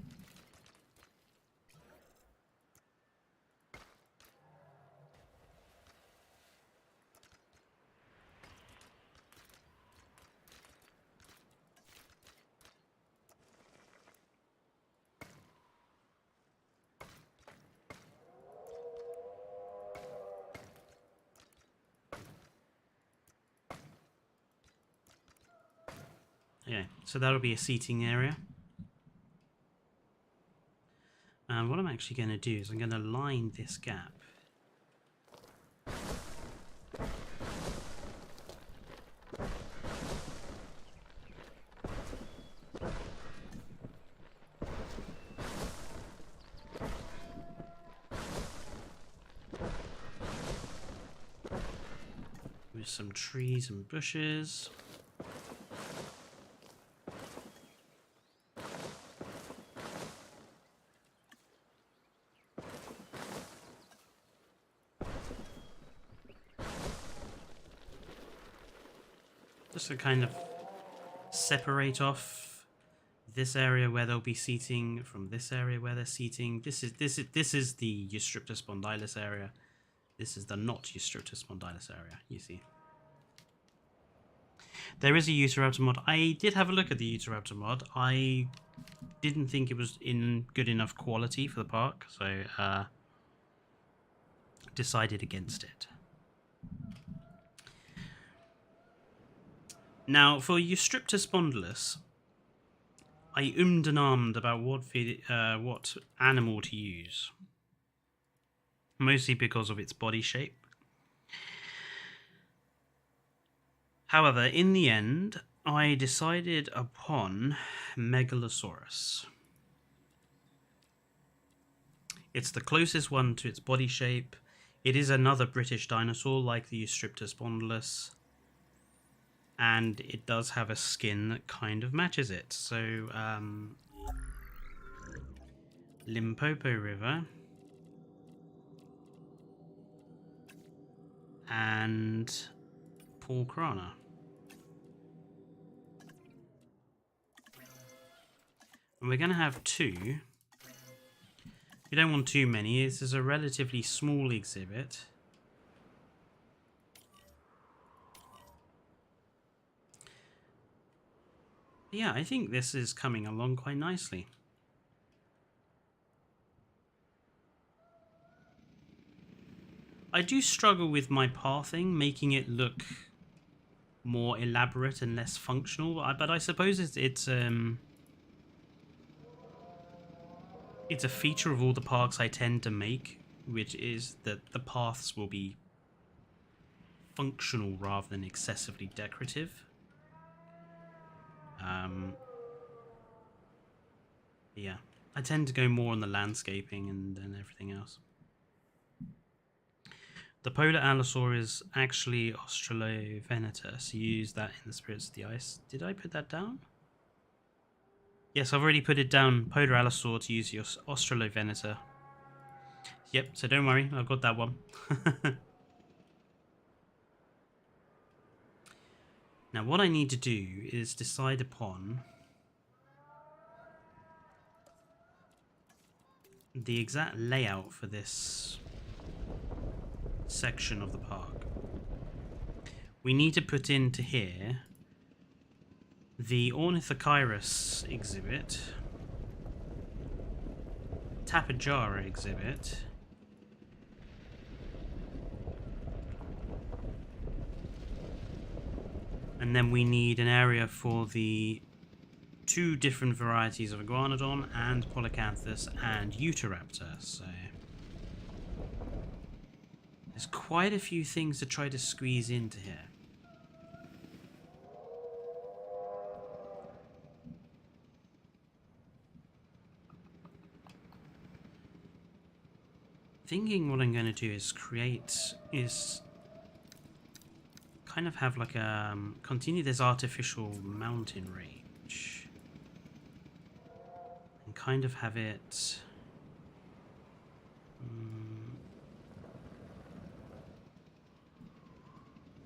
A: Yeah, so that'll be a seating area. And what I'm actually going to do is I'm going to line this gap. With some trees and bushes. Just to kind of separate off this area where they'll be seating from this area where they're seating. This is the Eustriptus spondylis area. This is the not Eustriptus spondylis area, you see. There is a Utahraptor mod. I did have a look at the Utahraptor mod. I didn't think it was in good enough quality for the park, so decided against it. Now, for Eustriptus spondylus, I and ahmed about what animal to use. Mostly because of its body shape. However, in the end, I decided upon Megalosaurus. It's the closest one to its body shape. It is another British dinosaur like the Eustriptus spondylus. And it does have a skin that kind of matches it. So, Limpopo River. And Paul Crana. And we're going to have two. We don't want too many. This is a relatively small exhibit. Yeah, I think this is coming along quite nicely. I do struggle with my pathing, making it look more elaborate and less functional, but I suppose it's a feature of all the parks I tend to make, which is that the paths will be functional rather than excessively decorative. Yeah, I tend to go more on the landscaping and everything else. The polar allosaur is actually Australovenator, so use that in the Spirits of the Ice. Did I put that down? Yes, I've already put it down. Polar allosaur to use your Australovenator. Yep, so don't worry, I've got that one. Now what I need to do is decide upon the exact layout for this section of the park. We need to put into here the Ornithochirus exhibit, Tapejara exhibit, and then we need an area for the two different varieties of Iguanodon and Polycanthus and Utahraptor. So there's quite a few things to try to squeeze into here. Thinking what I'm going to do is kind of have like a continue this artificial mountain range and kind of have it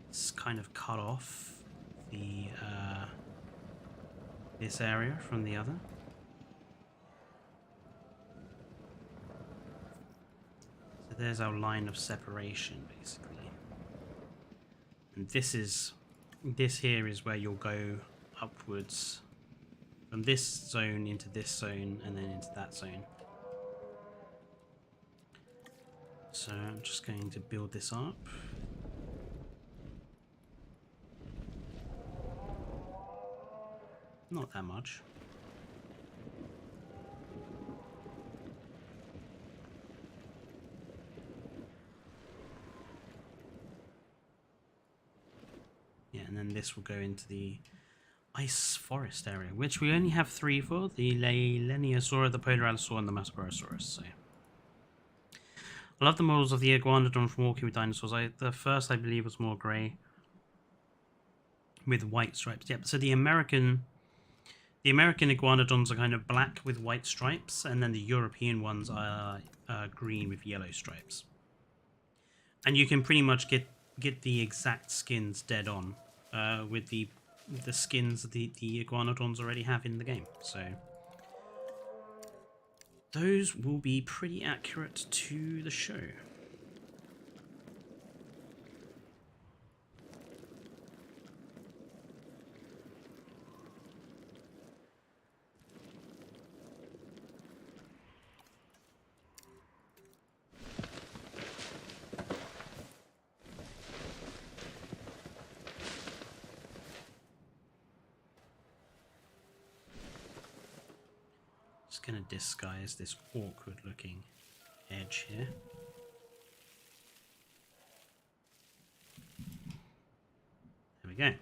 A: it's kind of cut off the this area from the other. So there's our line of separation basically. And this here is where you'll go upwards from this zone into this zone and then into that zone. So I'm just going to build this up. Not that much. Yeah, and then this will go into the ice forest area, which we only have 3 for, the Leniasaur, the Polar Allosaur, and the Metasaurus. So I love the models of the Iguanodon from Walking with Dinosaurs. The first, I believe, was more grey with white stripes. Yep, so the American Iguanodons are kind of black with white stripes, and then the European ones are green with yellow stripes. And you can pretty much get the exact skins dead on with the skins the Iguanodons already have in the game. So those will be pretty accurate to the show. Just going to disguise this awkward looking edge here. There we go.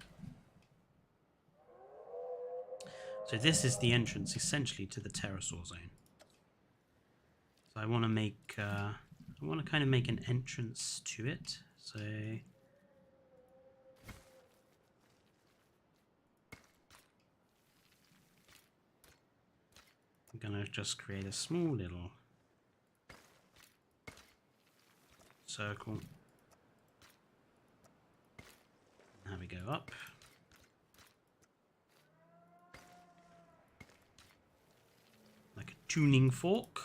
A: So this is the entrance essentially to the pterosaur zone. So I want to make, I want to kind of make an entrance to it. So I'm going to just create a small little circle. Now we go up. Like a tuning fork.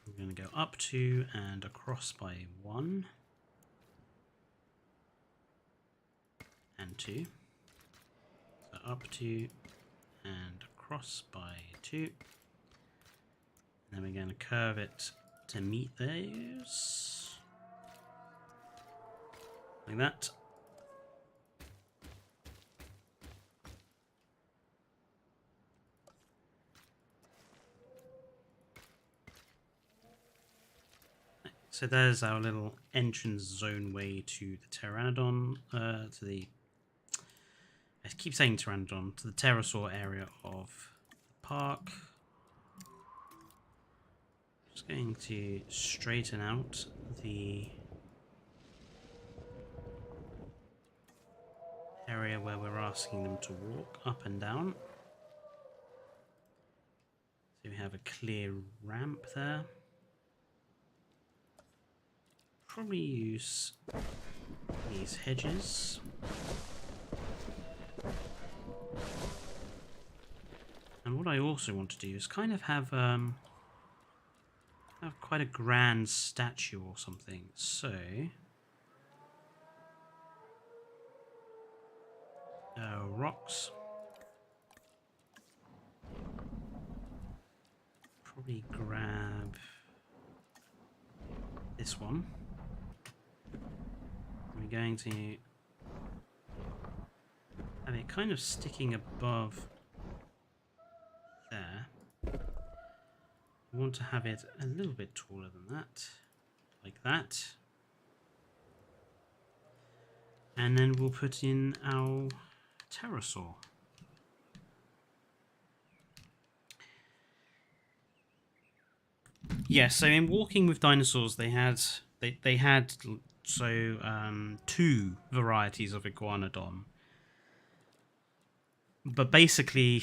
A: I'm going to go up 2 and across by 1. And 2. So up 2 and across by 2. And then we're going to curve it to meet those. Like that. So there's our little entrance zone way to the Pteranodon, to the, I keep saying Pteranodon, to the pterosaur area of the park. Just going to straighten out the area where we're asking them to walk up and down. So we have a clear ramp there. Probably use these hedges. And what I also want to do is kind of have quite a grand statue or something. So rocks. Probably grab this one. We're going to have it kind of sticking above there. We want to have it a little bit taller than that, like that. And then we'll put in our pterosaur. Yeah, so in Walking with Dinosaurs, they had two varieties of iguanodon, but basically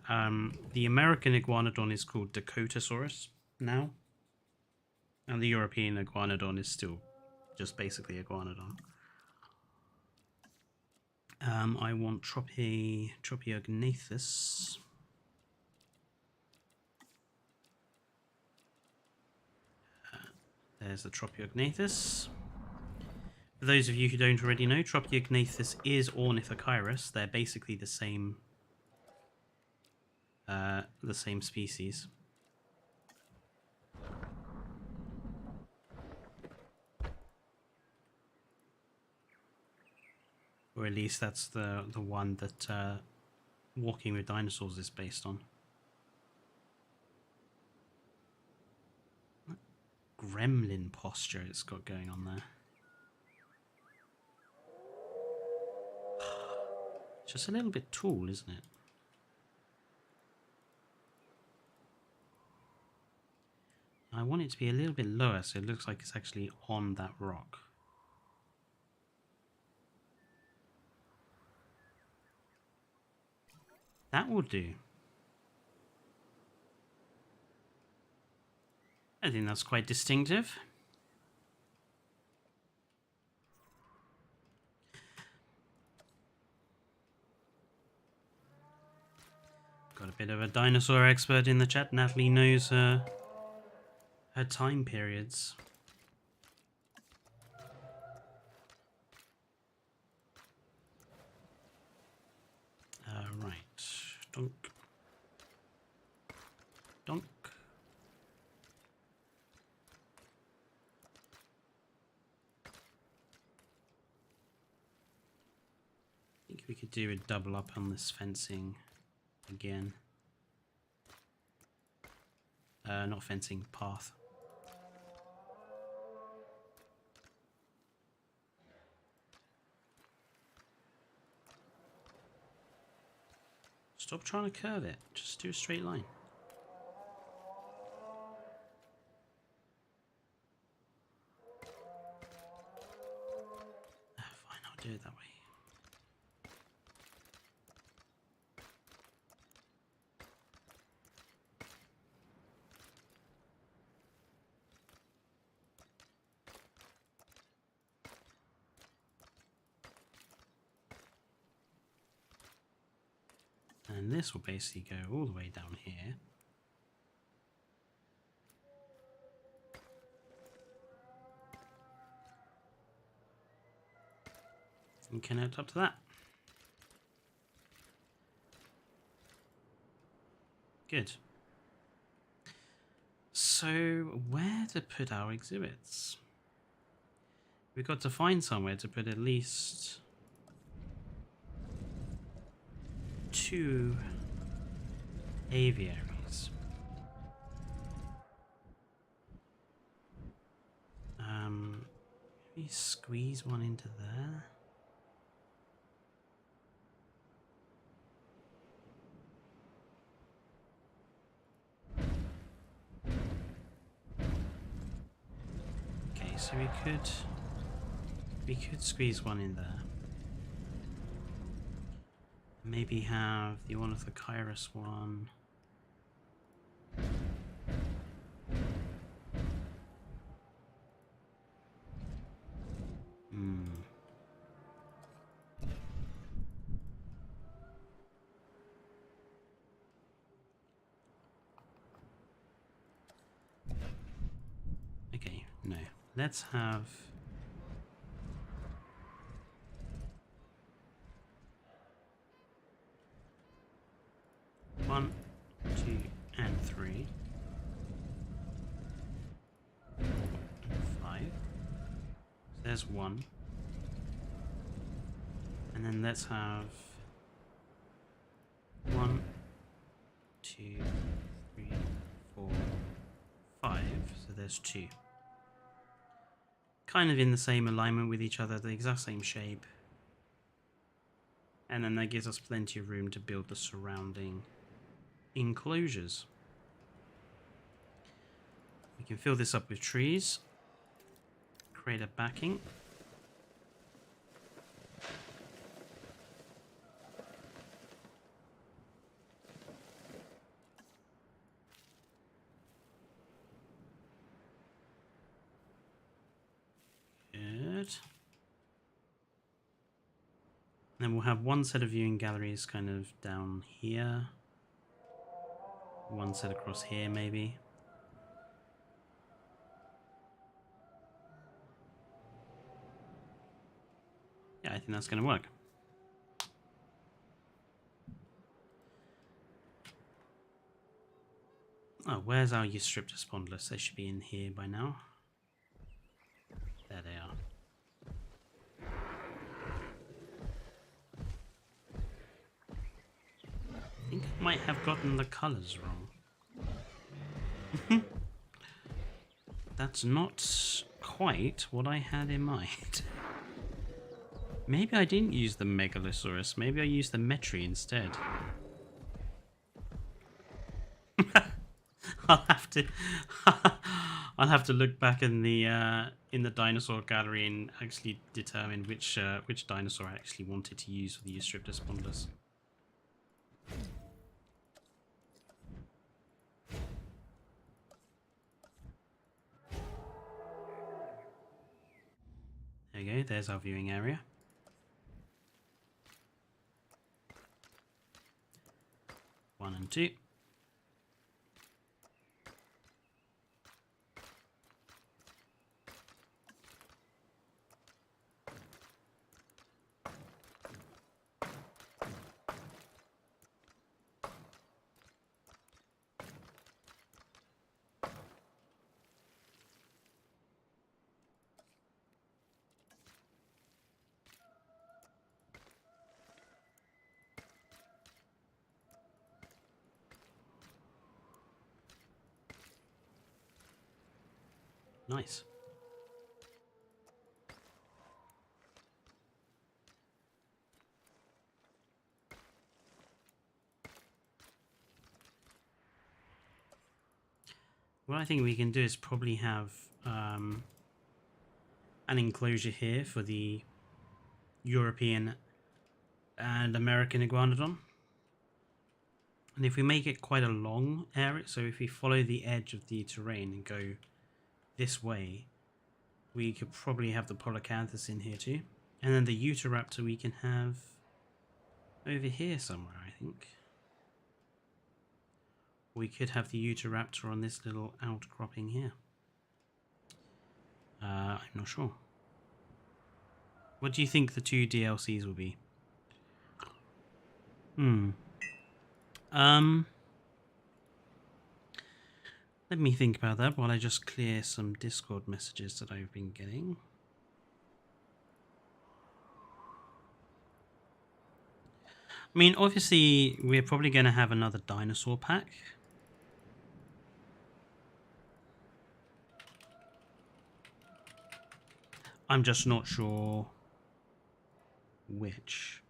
A: the American iguanodon is called Dakotasaurus now, and the European iguanodon is still just basically iguanodon. I want Tropiognathus. There's the Tropiognathus. For those of you who don't already know, Tropiognathus is Ornithochirus. They're basically the same species. Or at least that's the one that Walking with Dinosaurs is based on. Gremlin posture it's got going on there. It's just a little bit tall, isn't it? I want it to be a little bit lower so it looks like it's actually on that rock. That will do. I think that's quite distinctive. Got a bit of a dinosaur expert in the chat. Natalie knows her time periods. Right. Donk. Donk. think we could do a double up on this fencing again. Not fencing, path. Stop trying to curve it. Just do a straight line. Fine, I'll do it that way. And this will basically go all the way down here. And connect up to that. Good. So, where to put our exhibits? We've got to find somewhere to put at least 2 aviaries. Maybe squeeze one into there. Okay, so we could squeeze one in there. Maybe have the one of the Kairos one. Okay, no. Let's have... One, 2, and 3. 4 and 5. So there's 1. And then let's have 1, 2, 3, 4, 5. So there's 2. Kind of in the same alignment with each other, the exact same shape. And then that gives us plenty of room to build the surrounding enclosures. We can fill this up with trees, create a backing. Good. Then we'll have one set of viewing galleries kind of down here. One set across here, maybe. Yeah, I think that's going to work. Oh, where's our Eustripta spondylus? They should be in here by now. There they are. I think I might have gotten the colours wrong. That's not quite what I had in mind. Maybe I didn't use the Megalosaurus. Maybe I used the Metri instead. I'll have to look back in the dinosaur gallery and actually determine which dinosaur I actually wanted to use for the Eustripta spondylus. There you go, there's our viewing area. One and 2. Nice. What I think we can do is probably have an enclosure here for the European and American iguanodon. And if we make it quite a long area, so if we follow the edge of the terrain and go this way, we could probably have the Polycanthus in here too. And then the Utahraptor we can have over here somewhere, I think. We could have the Utahraptor on this little outcropping here. I'm not sure. What do you think the 2 DLCs will be? Let me think about that while I just clear some Discord messages that I've been getting. I mean, obviously, we're probably going to have another dinosaur pack. I'm just not sure which.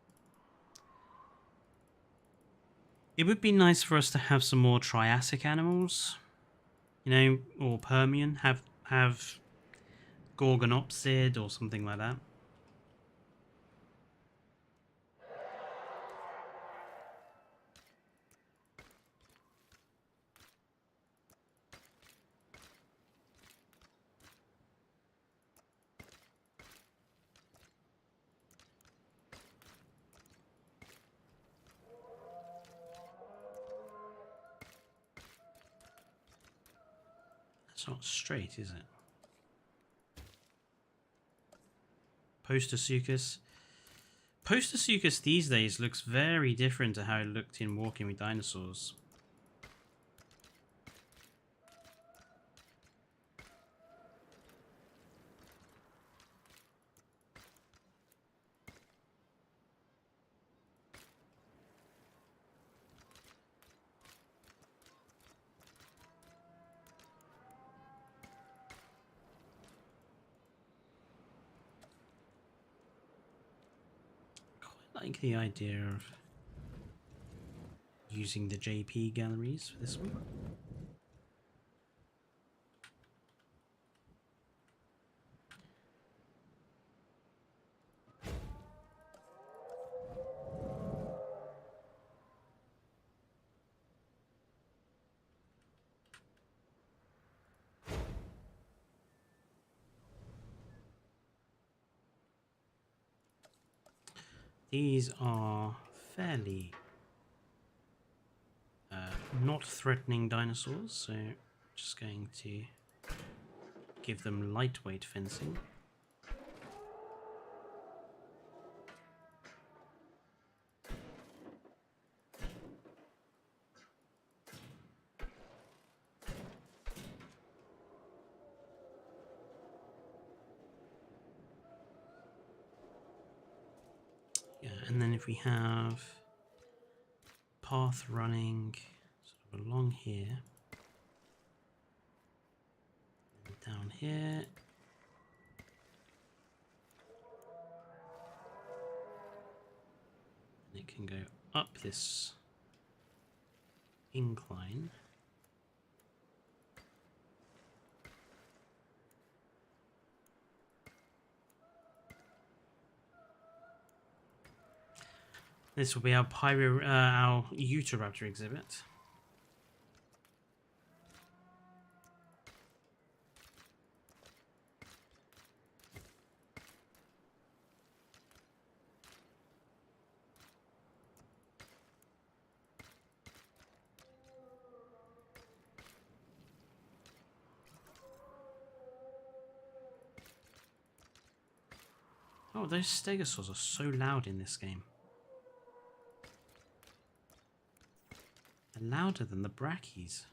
A: It would be nice for us to have some more Triassic animals, you know, or Permian. Have Gorgonopsid or something like that. It's not straight, is it? Postosuchus. Postosuchus these days looks very different to how it looked in Walking with Dinosaurs. I like the idea of using the JP galleries for this one. These are fairly not threatening dinosaurs, so just going to give them lightweight fencing. Yeah, and then if we have path running sort of along here, and down here, and it can go up this incline. This will be our our Utahraptor exhibit. Oh, those stegosaurs are so loud in this game. They're louder than the brackies.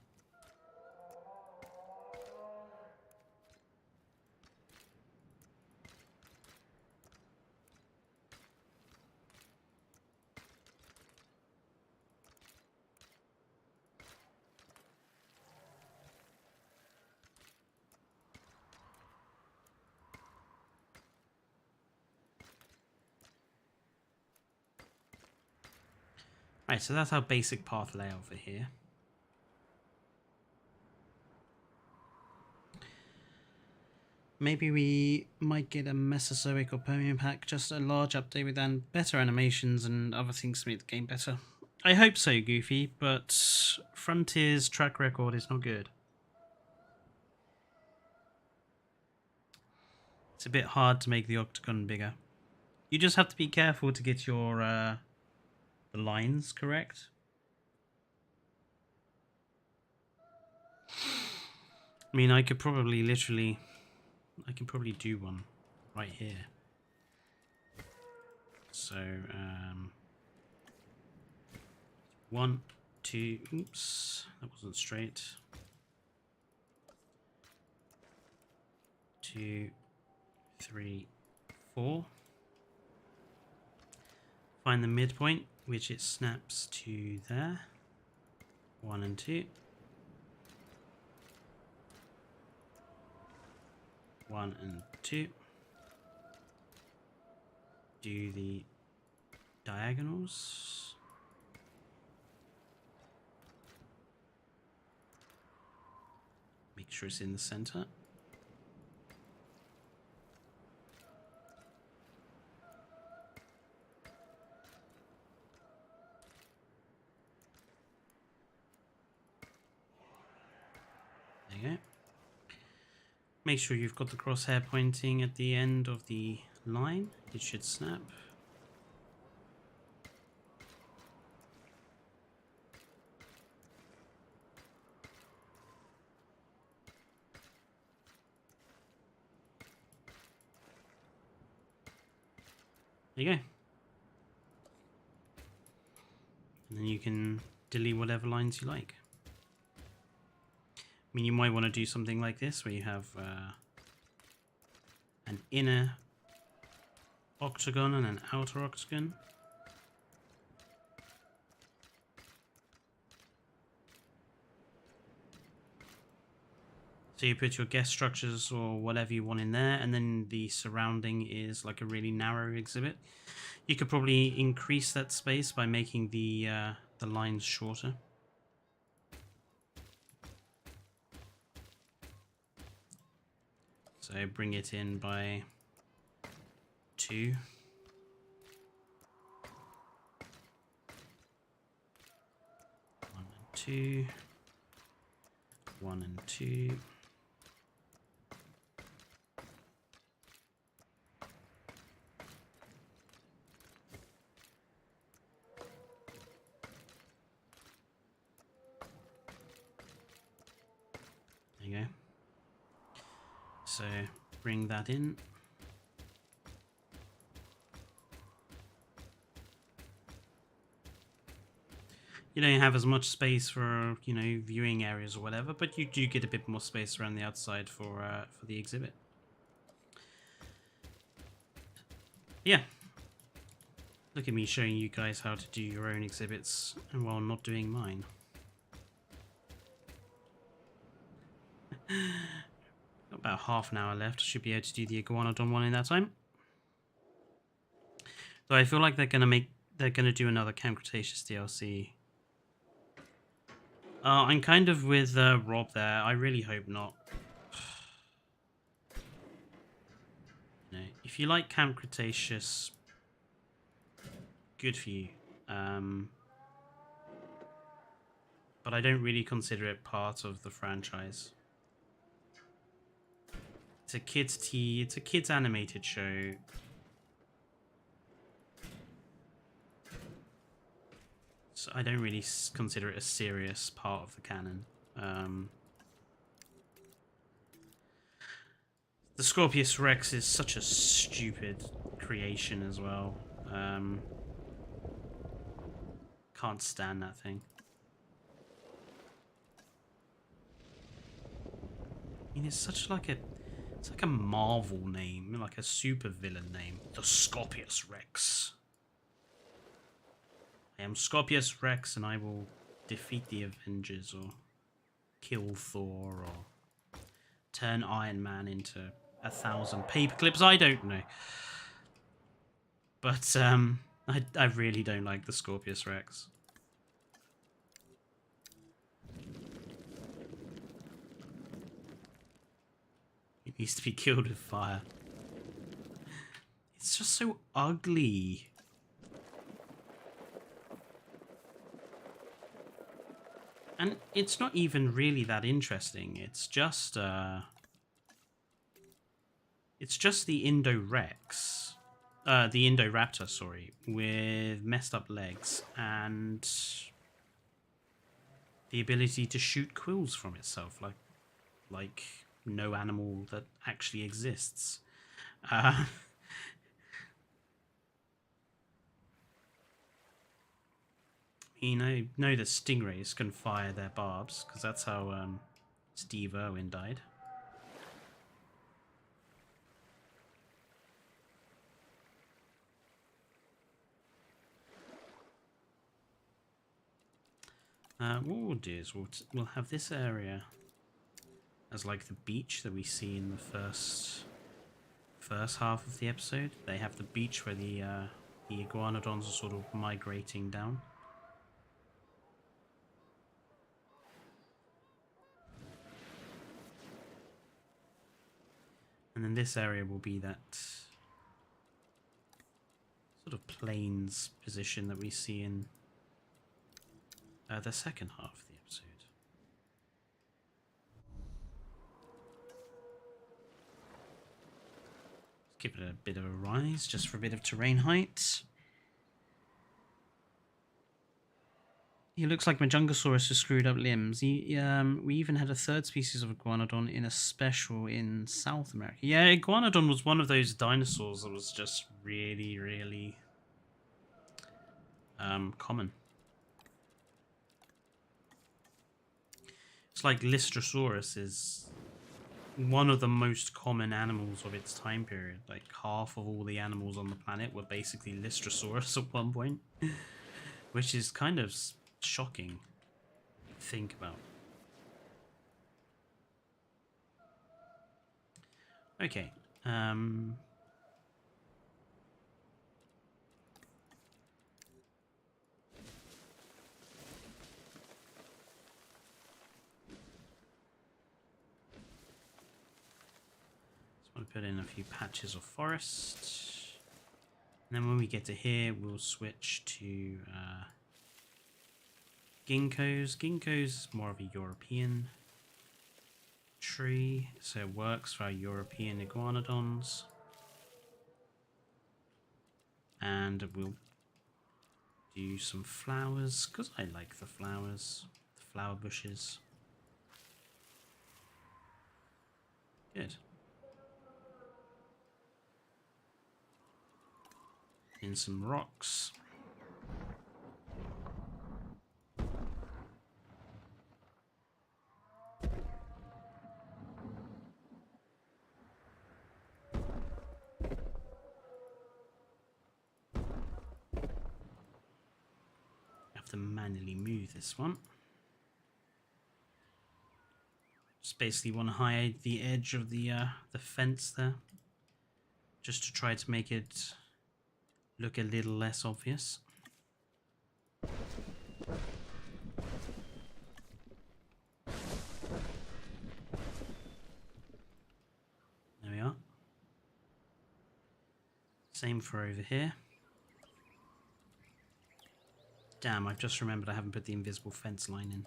A: Right, so that's our basic path layout for here. Maybe we might get a Mesozoic or Permian pack, just a large update with better animations and other things to make the game better. I hope so, Goofy, but Frontier's track record is not good. It's a bit hard to make the octagon bigger. You just have to be careful to get your the lines correct. I mean, I could probably I can probably do one right here. So, 1, 2, oops, that wasn't straight. 2, 3, 4. Find the midpoint, which it snaps to there. 1 and 2. 1 and 2. Do the diagonals. Make sure it's in the center. There you go. Make sure you've got the crosshair pointing at the end of the line. It should snap. There you go. And then you can delete whatever lines you like. I mean, you might want to do something like this, where you have an inner octagon and an outer octagon. So you put your guest structures or whatever you want in there, and then the surrounding is like a really narrow exhibit. You could probably increase that space by making the lines shorter. So bring it in by 2. One and 2. 1 and 2. There you go. So bring that in. You don't have as much space for, you know, viewing areas or whatever, but you do get a bit more space around the outside for the exhibit. Yeah. Look at me showing you guys how to do your own exhibits and while not doing mine. Got about half an hour left. Should be able to do the iguanodon one in that time. So I feel like they're gonna do another Camp Cretaceous DLC. I'm kind of with Rob there. I really hope not. You know, if you like Camp Cretaceous, good for you. But I don't really consider it part of the franchise. It's a kids animated show. So I don't really consider it a serious part of the canon. The Scorpius Rex is such a stupid creation as well. Can't stand that thing. I mean, it's like a Marvel name, like a super villain name. The Scorpius Rex. I am Scorpius Rex, and I will defeat the Avengers, or kill Thor, or turn Iron Man into 1,000 paperclips. I don't know. But I really don't like the Scorpius Rex. Used to be killed with fire. It's just so ugly. And it's not even really that interesting. It's just the Indorex. The Indoraptor, sorry, with messed up legs and the ability to shoot quills from itself, like no animal that actually exists. You know that stingrays can fire their barbs, because that's how Steve Irwin died. What we'll do is we'll have this area as like the beach that we see in the first half of the episode. They have the beach where the iguanodons are sort of migrating down. And then this area will be that sort of plains position that we see in the second half of the episode. Let's give it a bit of a rise, just for a bit of terrain height. He looks like Majungasaurus with screwed up limbs. We even had a third species of iguanodon in a special in South America. Yeah, iguanodon was one of those dinosaurs that was just really, really common. It's like Lystrosaurus is one of the most common animals of its time period. Like half of all the animals on the planet were basically Lystrosaurus at one point, which is kind of shocking to think about. Okay. I'll put in a few patches of forest. And then when we get to here, we'll switch to ginkgos. Ginkgos is more of a European tree, so it works for our European iguanodons. And we'll do some flowers, because I like the flowers, the flower bushes. Good. In some rocks. Have to manually move this one. Just basically want to hide the edge of the fence there, just to try to make it look a little less obvious. There we are. Same for over here. Damn, I've just remembered I haven't put the invisible fence line in.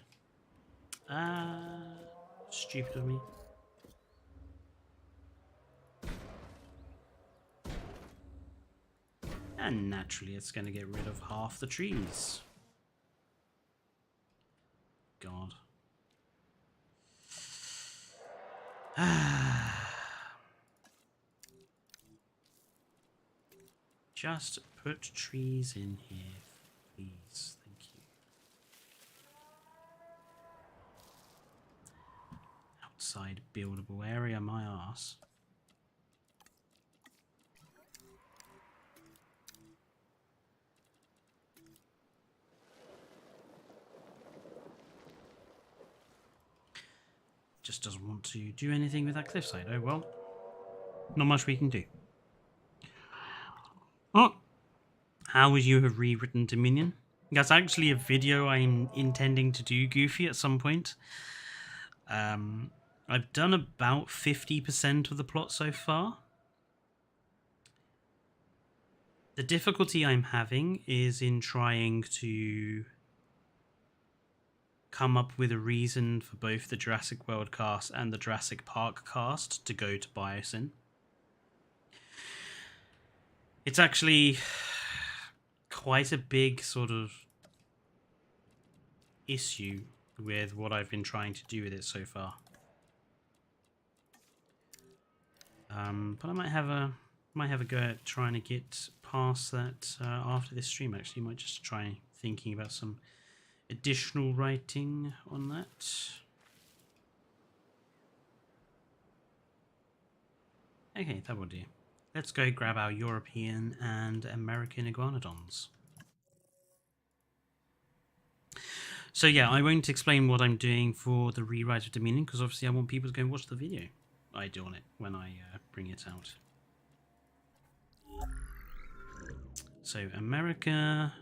A: Stupid of me. And naturally it's going to get rid of half the trees. God. Just put trees in here, please. Thank you. Outside buildable area, my arse. Just doesn't want to do anything with that cliffside. Oh well. Not much we can do. Oh, how would you have rewritten Dominion? That's actually a video I'm intending to do, Goofy, at some point. I I've done about 50% of the plot so far. The difficulty I'm having is in trying to come up with a reason for both the Jurassic World cast and the Jurassic Park cast to go to Biosyn. It's actually quite a big sort of issue with what I've been trying to do with it so far. But I might have a go at trying to get past that after this stream. Actually, might just try thinking about some additional writing on that. Okay, that will do. Let's go grab our European and American iguanodons. So yeah, I won't explain what I'm doing for the rewrite of Dominion, because obviously I want people to go and watch the video I do on it when I bring it out. So America,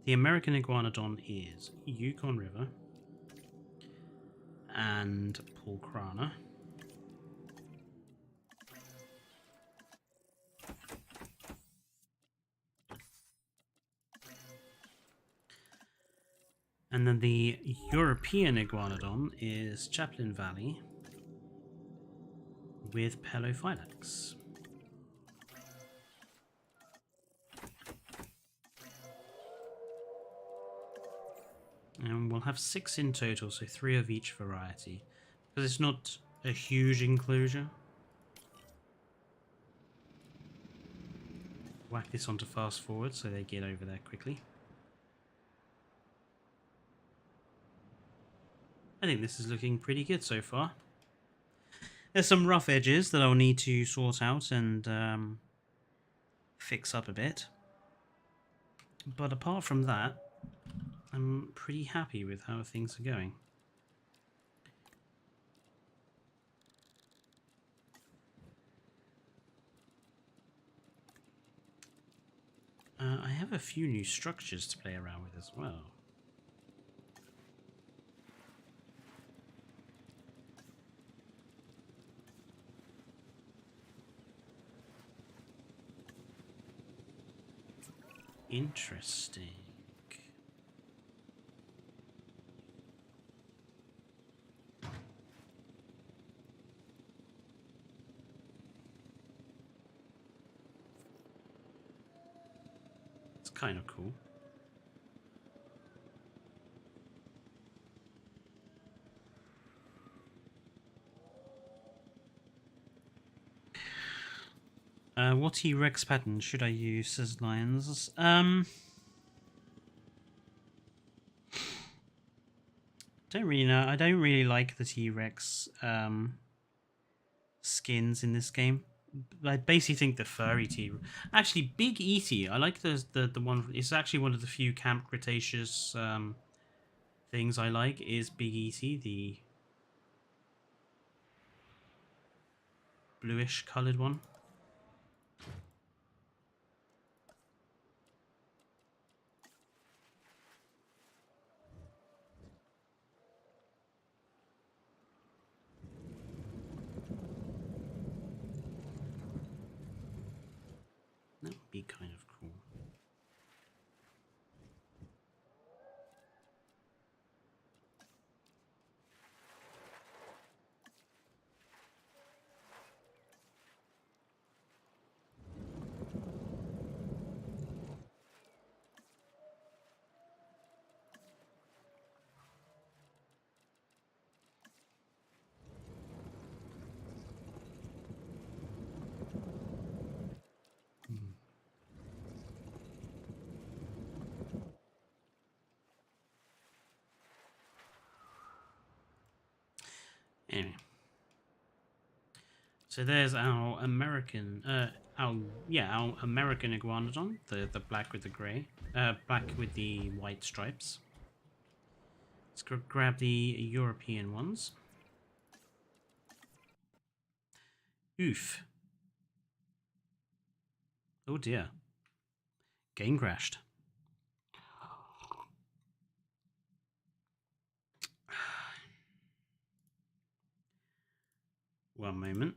A: the American iguanodon is Yukon River and Pulkrana. And then the European iguanodon is Chaplin Valley with Pelophylax. And we'll have 6 in total, so 3 of each variety. Because it's not a huge enclosure. Whack this onto fast forward so they get over there quickly. I think this is looking pretty good so far. There's some rough edges that I'll need to sort out and fix up a bit. But apart from that, I'm pretty happy with how things are going. I have a few new structures to play around with as well. Interesting. It's kind of cool. What T-Rex pattern should I use as lions? Don't really know. I don't really like the T-Rex skins in this game. I basically think the furry T-Rex. Actually, Big E.T. I like the one. It's actually one of the few Camp Cretaceous things I like. Is Big E.T. the bluish coloured one. That would be kind of cool. Anyway, so there's our American, our American iguanodon, the black with the grey, black with the white stripes. Let's grab the European ones. Oof. Oh dear. Game crashed. One moment.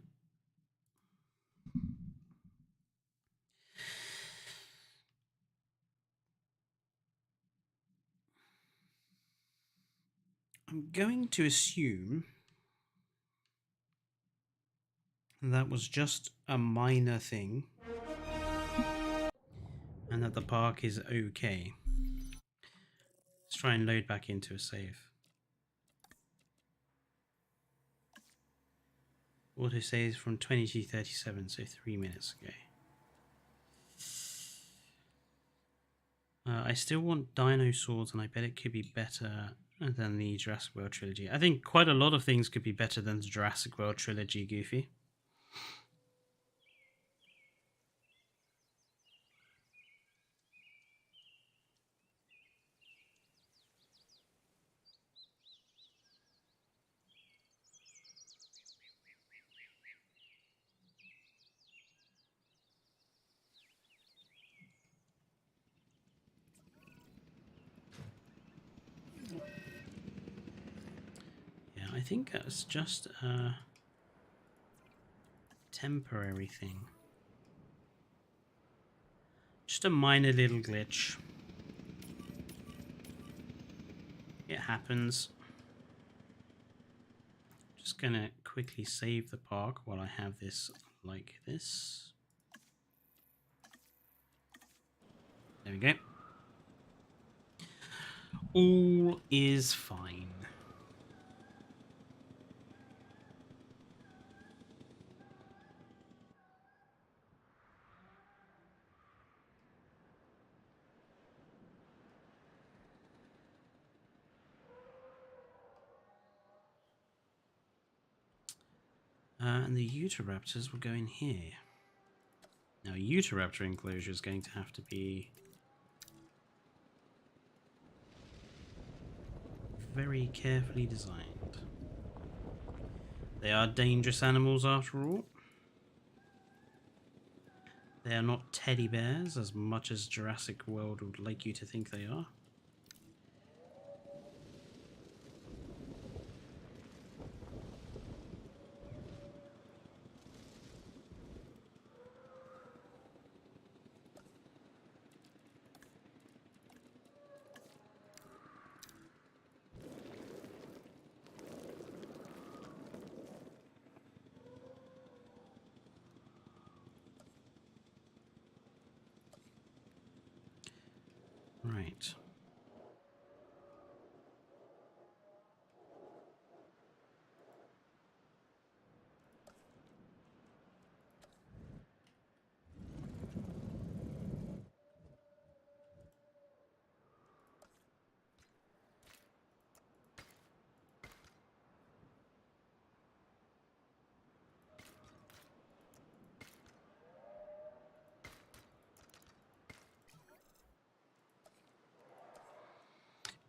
A: I'm going to assume that was just a minor thing and that the park is okay. Let's try and load back into a save. Auto saves from 22:37, so 3 minutes ago. I still want Dinosaurs, and I bet it could be better than the Jurassic World trilogy. I think quite a lot of things could be better than the Jurassic World trilogy, Goofy. Yeah, I think that's just a temporary thing. Just a minor little glitch. It happens. Just gonna quickly save the park while I have this like this. There we go. All is fine. And the Utahraptors will go in here. Now, a Utahraptor enclosure is going to have to be very carefully designed. They are dangerous animals after all. They are not teddy bears as much as Jurassic World would like you to think they are. Right.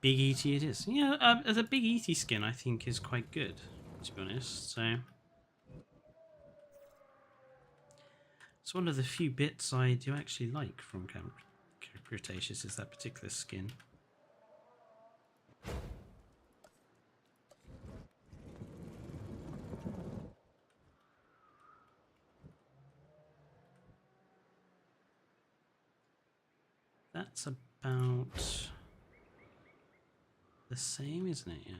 A: Big ET it is. Yeah, the Big ET skin I think is quite good, to be honest. So it's one of the few bits I do actually like from Cretaceous is that particular skin. That's about the same, isn't it? Yeah.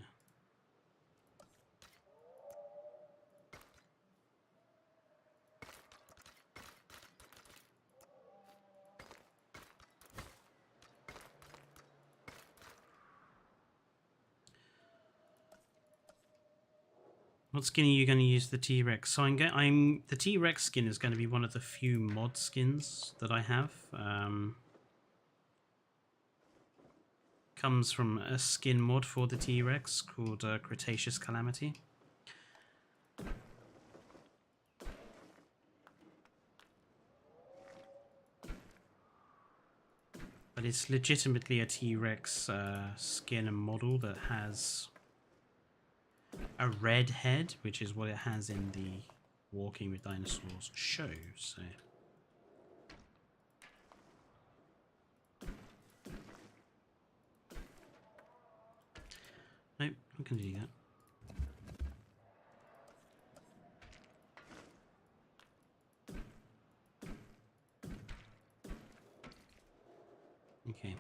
A: What skin are you going to use the T-Rex? So the T-Rex skin is going to be one of the few mod skins that I have. Comes from a skin mod for the T-Rex called Cretaceous Calamity. But it's legitimately a T-Rex skin and model that has a red head, which is what it has in the Walking with Dinosaurs show. So nope, not going to do that. Okay.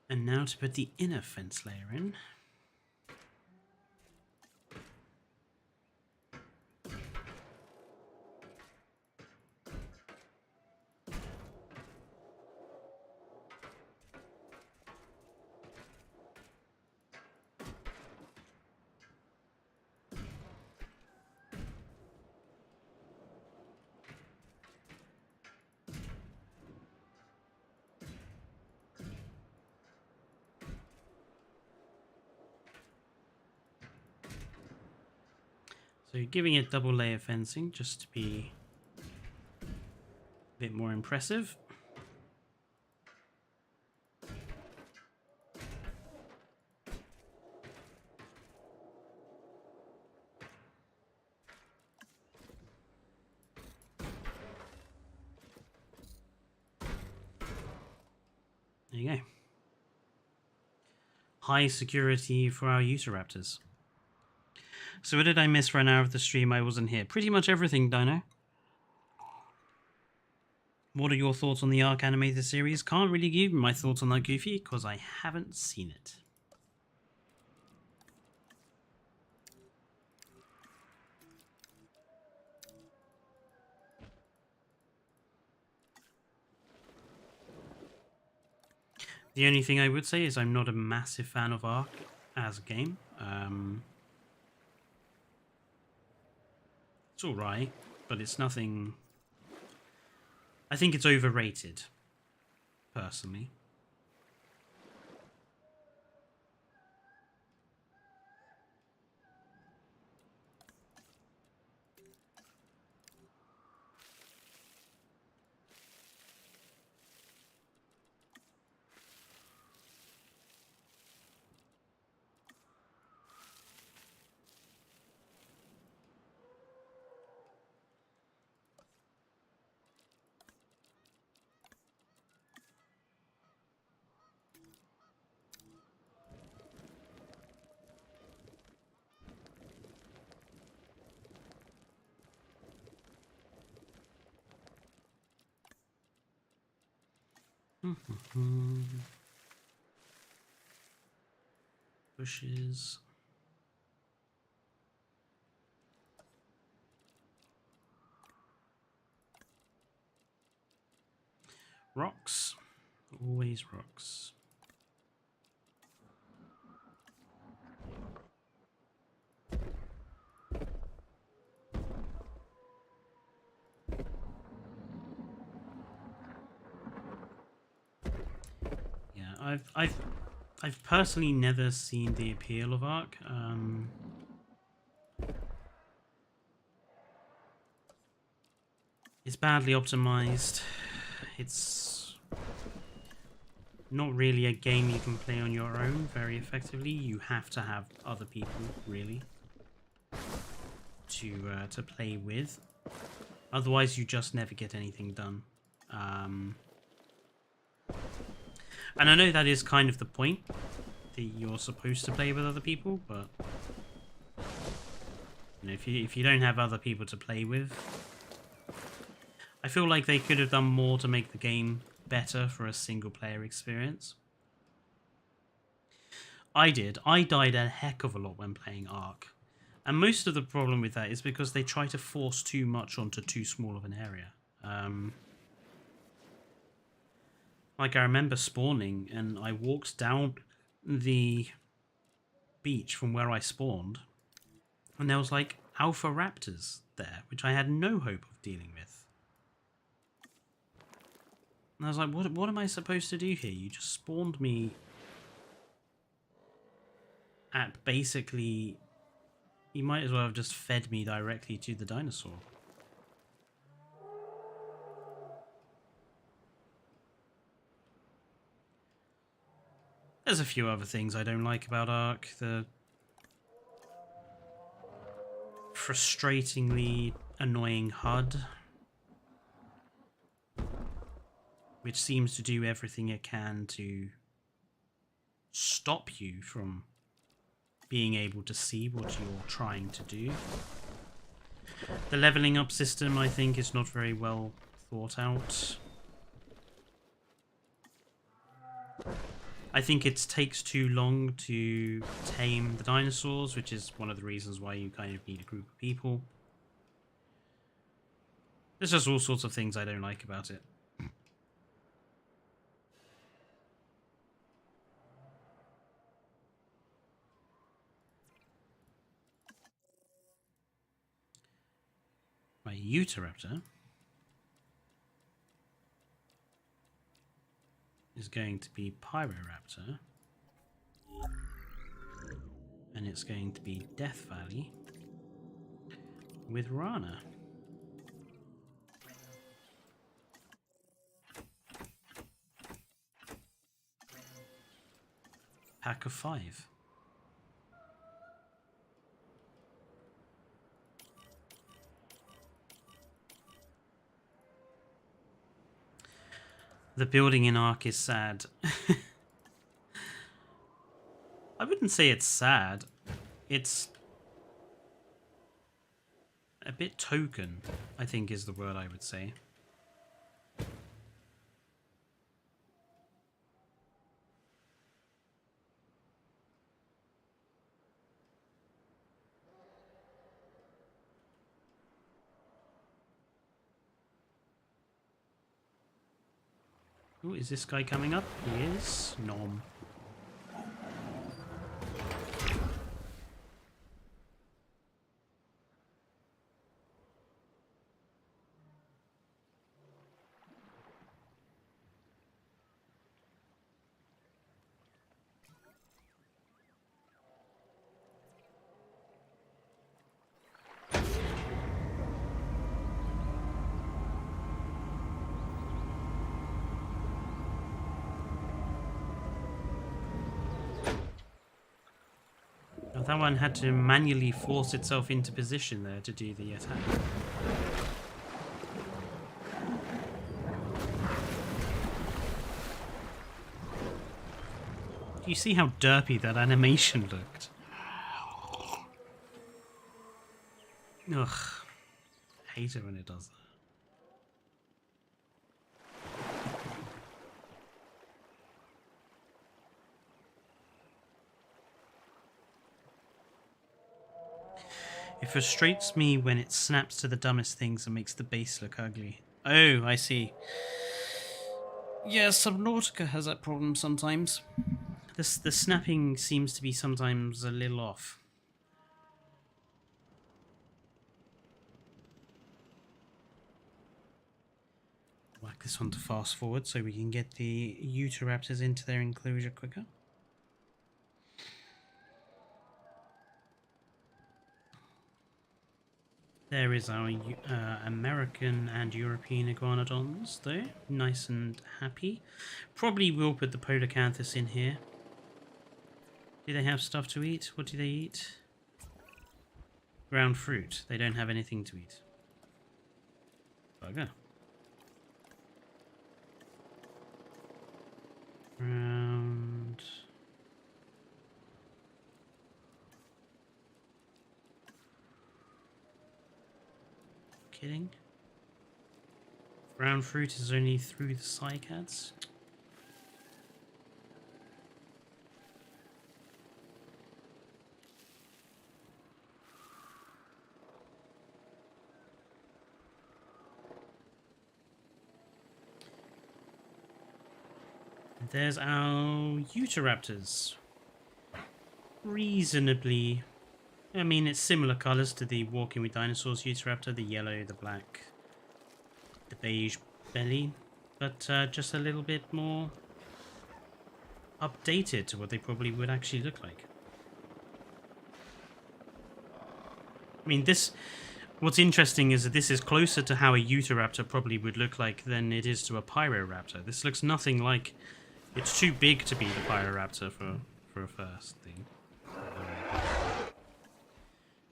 A: And now to put the inner fence layer in. So you're giving it double layer fencing just to be a bit more impressive. There you go. High security for our Uteraptors. So what did I miss for an hour of the stream I wasn't here? Pretty much everything, Dino. What are your thoughts on the Ark animated series? Can't really give my thoughts on that, Goofy, because I haven't seen it. The only thing I would say is I'm not a massive fan of Ark as a game. It's alright, but it's nothing... I think it's overrated, personally. Bushes. Rocks. Always rocks. Yeah, I've personally never seen the appeal of Ark. It's badly optimized. It's not really a game you can play on your own very effectively. You have to have other people, really, to play with. Otherwise, you just never get anything done. And I know that is kind of the point, that you're supposed to play with other people, but you know, if you don't have other people to play with, I feel like they could have done more to make the game better for a single player experience. I died a heck of a lot when playing Ark. And most of the problem with that is because they try to force too much onto too small of an area. Like, I remember spawning, and I walked down the beach from where I spawned, and there was, like, alpha raptors there, which I had no hope of dealing with. And I was like, what am I supposed to do here? You just spawned me at basically... You might as well have just fed me directly to the dinosaur. There's a few other things I don't like about Ark. The frustratingly annoying HUD, which seems to do everything it can to stop you from being able to see what you're trying to do. The leveling up system, I think, is not very well thought out. I think it takes too long to tame the dinosaurs, which is one of the reasons why you kind of need a group of people. There's just all sorts of things I don't like about it. My Utahraptor is going to be Pyroraptor, and it's going to be Death Valley with Rana. Pack of 5. The building in Ark is sad. I wouldn't say it's sad. It's a bit token, I think is the word I would say. Ooh, is this guy coming up? He is. Nom. That one had to manually force itself into position there to do the attack. Do you see how derpy that animation looked? Ugh. I hate it when it does that. It frustrates me when it snaps to the dumbest things and makes the base look ugly. Oh, I see. Yeah, Subnautica has that problem sometimes. The snapping seems to be sometimes a little off. Whack this one to fast forward so we can get the Utahraptors into their enclosure quicker. There is our American and European iguanodons, though. Nice and happy. Probably will put the Podocanthus in here. Do they have stuff to eat? What do they eat? Ground fruit. They don't have anything to eat. Bugger. Ground... Kidding? Brown fruit is only through the cycads. There's our Utahraptors. Reasonably... I mean, it's similar colours to the Walking with Dinosaurs Utahraptor, the yellow, the black, the beige belly, but just a little bit more updated to what they probably would actually look like. I mean, what's interesting is that this is closer to how a Utahraptor probably would look like than it is to a Pyroraptor. This looks nothing like... It's too big to be the Pyroraptor for a first thing.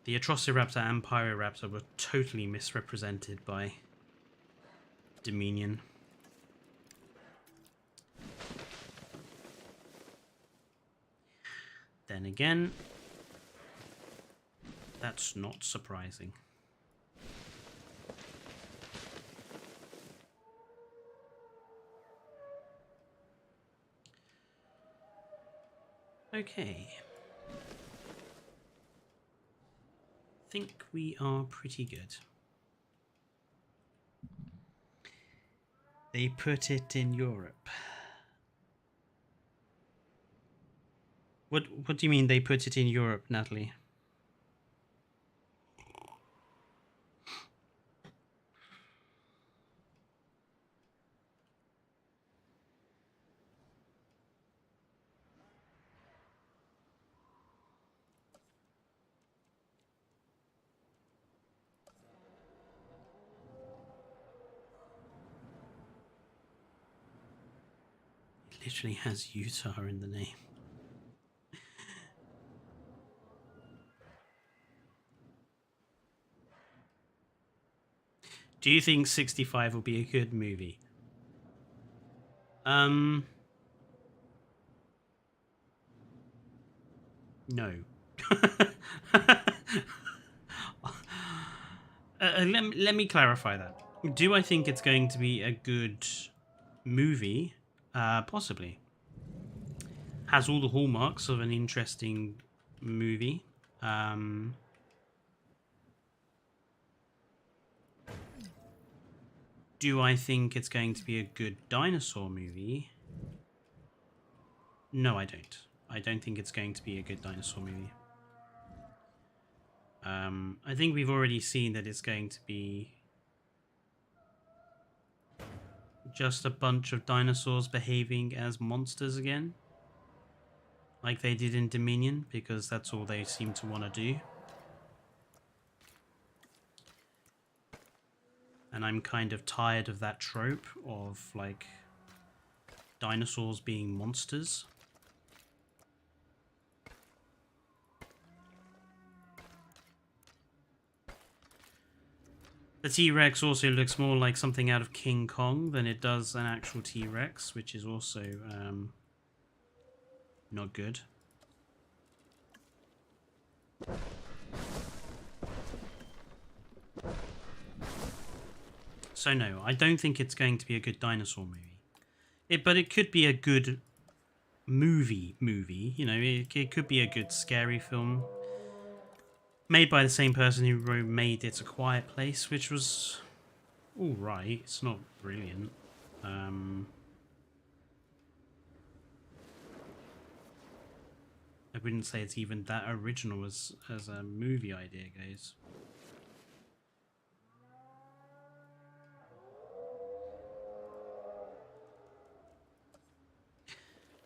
A: The Atrociraptor and Pyroraptor were totally misrepresented by Dominion. Then again, That's not surprising. Okay. Think we are pretty good. They put it in Europe. What do you mean they put it in Europe, Natalie? It literally has Utah in the name. Do you think 65 will be a good movie? No. Let me clarify that. Do I think it's going to be a good movie? Possibly. Has all the hallmarks of an interesting movie. Do I think it's going to be a good dinosaur movie? No, I don't. I don't think it's going to be a good dinosaur movie. I think we've already seen that it's going to be just a bunch of dinosaurs behaving as monsters again. Like they did in Dominion, because that's all they seem to want to do. And I'm kind of tired of that trope of, like, dinosaurs being monsters. The T-Rex also looks more like something out of King Kong than it does an actual T-Rex, which is also not good. So no, I don't think it's going to be a good dinosaur movie. But it could be a good movie. You know, it could be a good scary film. Made by the same person who made It's a Quiet Place, which was alright. It's not brilliant. I wouldn't say it's even that original as a movie idea goes.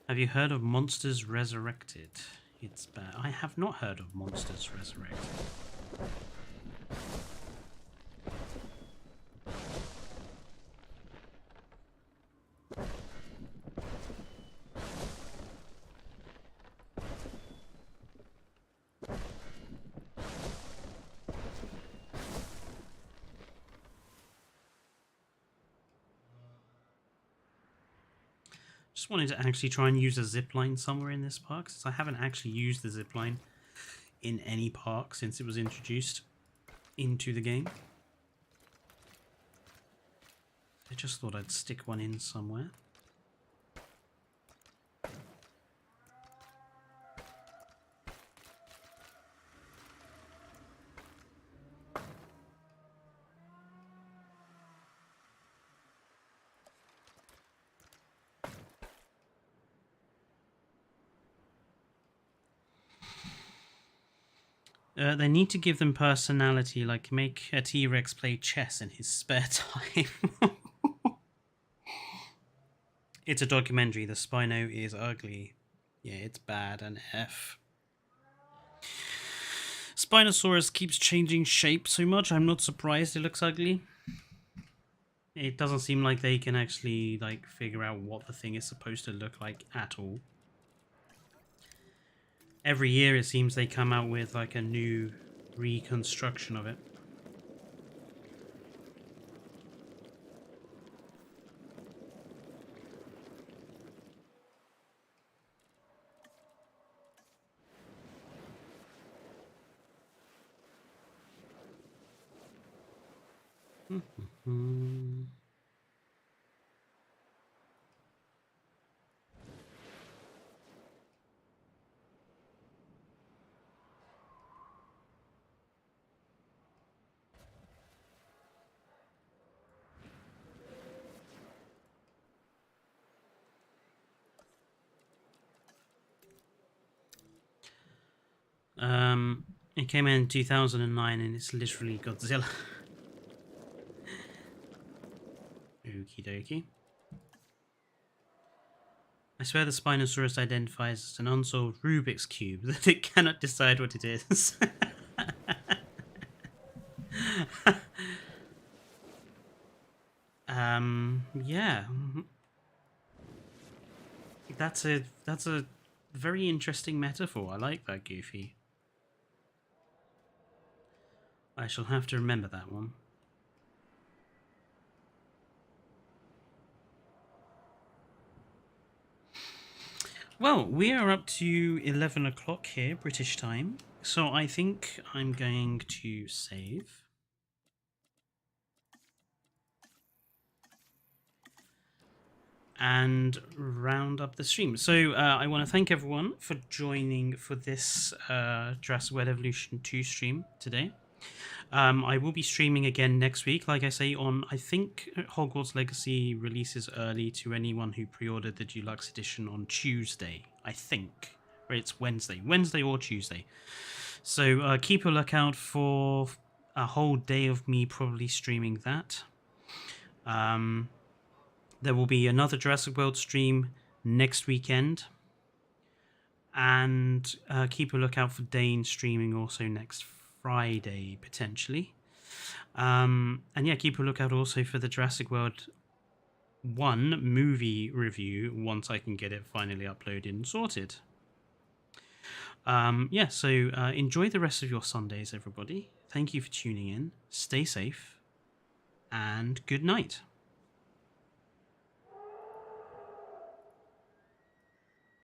A: Have you heard of Monsters Resurrected? It's bad. I have not heard of Monsters Resurrected. Just wanted to actually try and use a zipline somewhere in this park, since I haven't actually used the zipline in any park since it was introduced into the game. I just thought I'd stick one in somewhere. They need to give them personality, like make a T-Rex play chess in his spare time. It's a documentary. The Spino is ugly. Yeah, it's bad and F. Spinosaurus keeps changing shape so much, I'm not surprised it looks ugly. It doesn't seem like they can actually, like, figure out what the thing is supposed to look like at all. Every year it seems they come out with, like, a new reconstruction of it. It came in 2009 and it's literally Godzilla. Okie dokie. I swear the Spinosaurus identifies as an unsolved Rubik's Cube that it cannot decide what it is. Yeah. That's a very interesting metaphor. I like that, Goofy. I shall have to remember that one. Well, we are up to 11 o'clock here, British time. So I think I'm going to save. And round up the stream. So I want to thank everyone for joining for this Jurassic World Evolution 2 stream today. I will be streaming again next week, like I say, on, I think Hogwarts Legacy releases early to anyone who pre-ordered the Deluxe Edition on Tuesday, I think. Or it's Wednesday or Tuesday. So keep a lookout for a whole day of me probably streaming that. There will be another Jurassic World stream next weekend. And keep a lookout for Dane streaming also next Friday, potentially. And yeah, keep a lookout also for the Jurassic World 1 movie review once I can get it finally uploaded and sorted. Yeah, so enjoy the rest of your Sundays, everybody. Thank you for tuning in. Stay safe. And good night.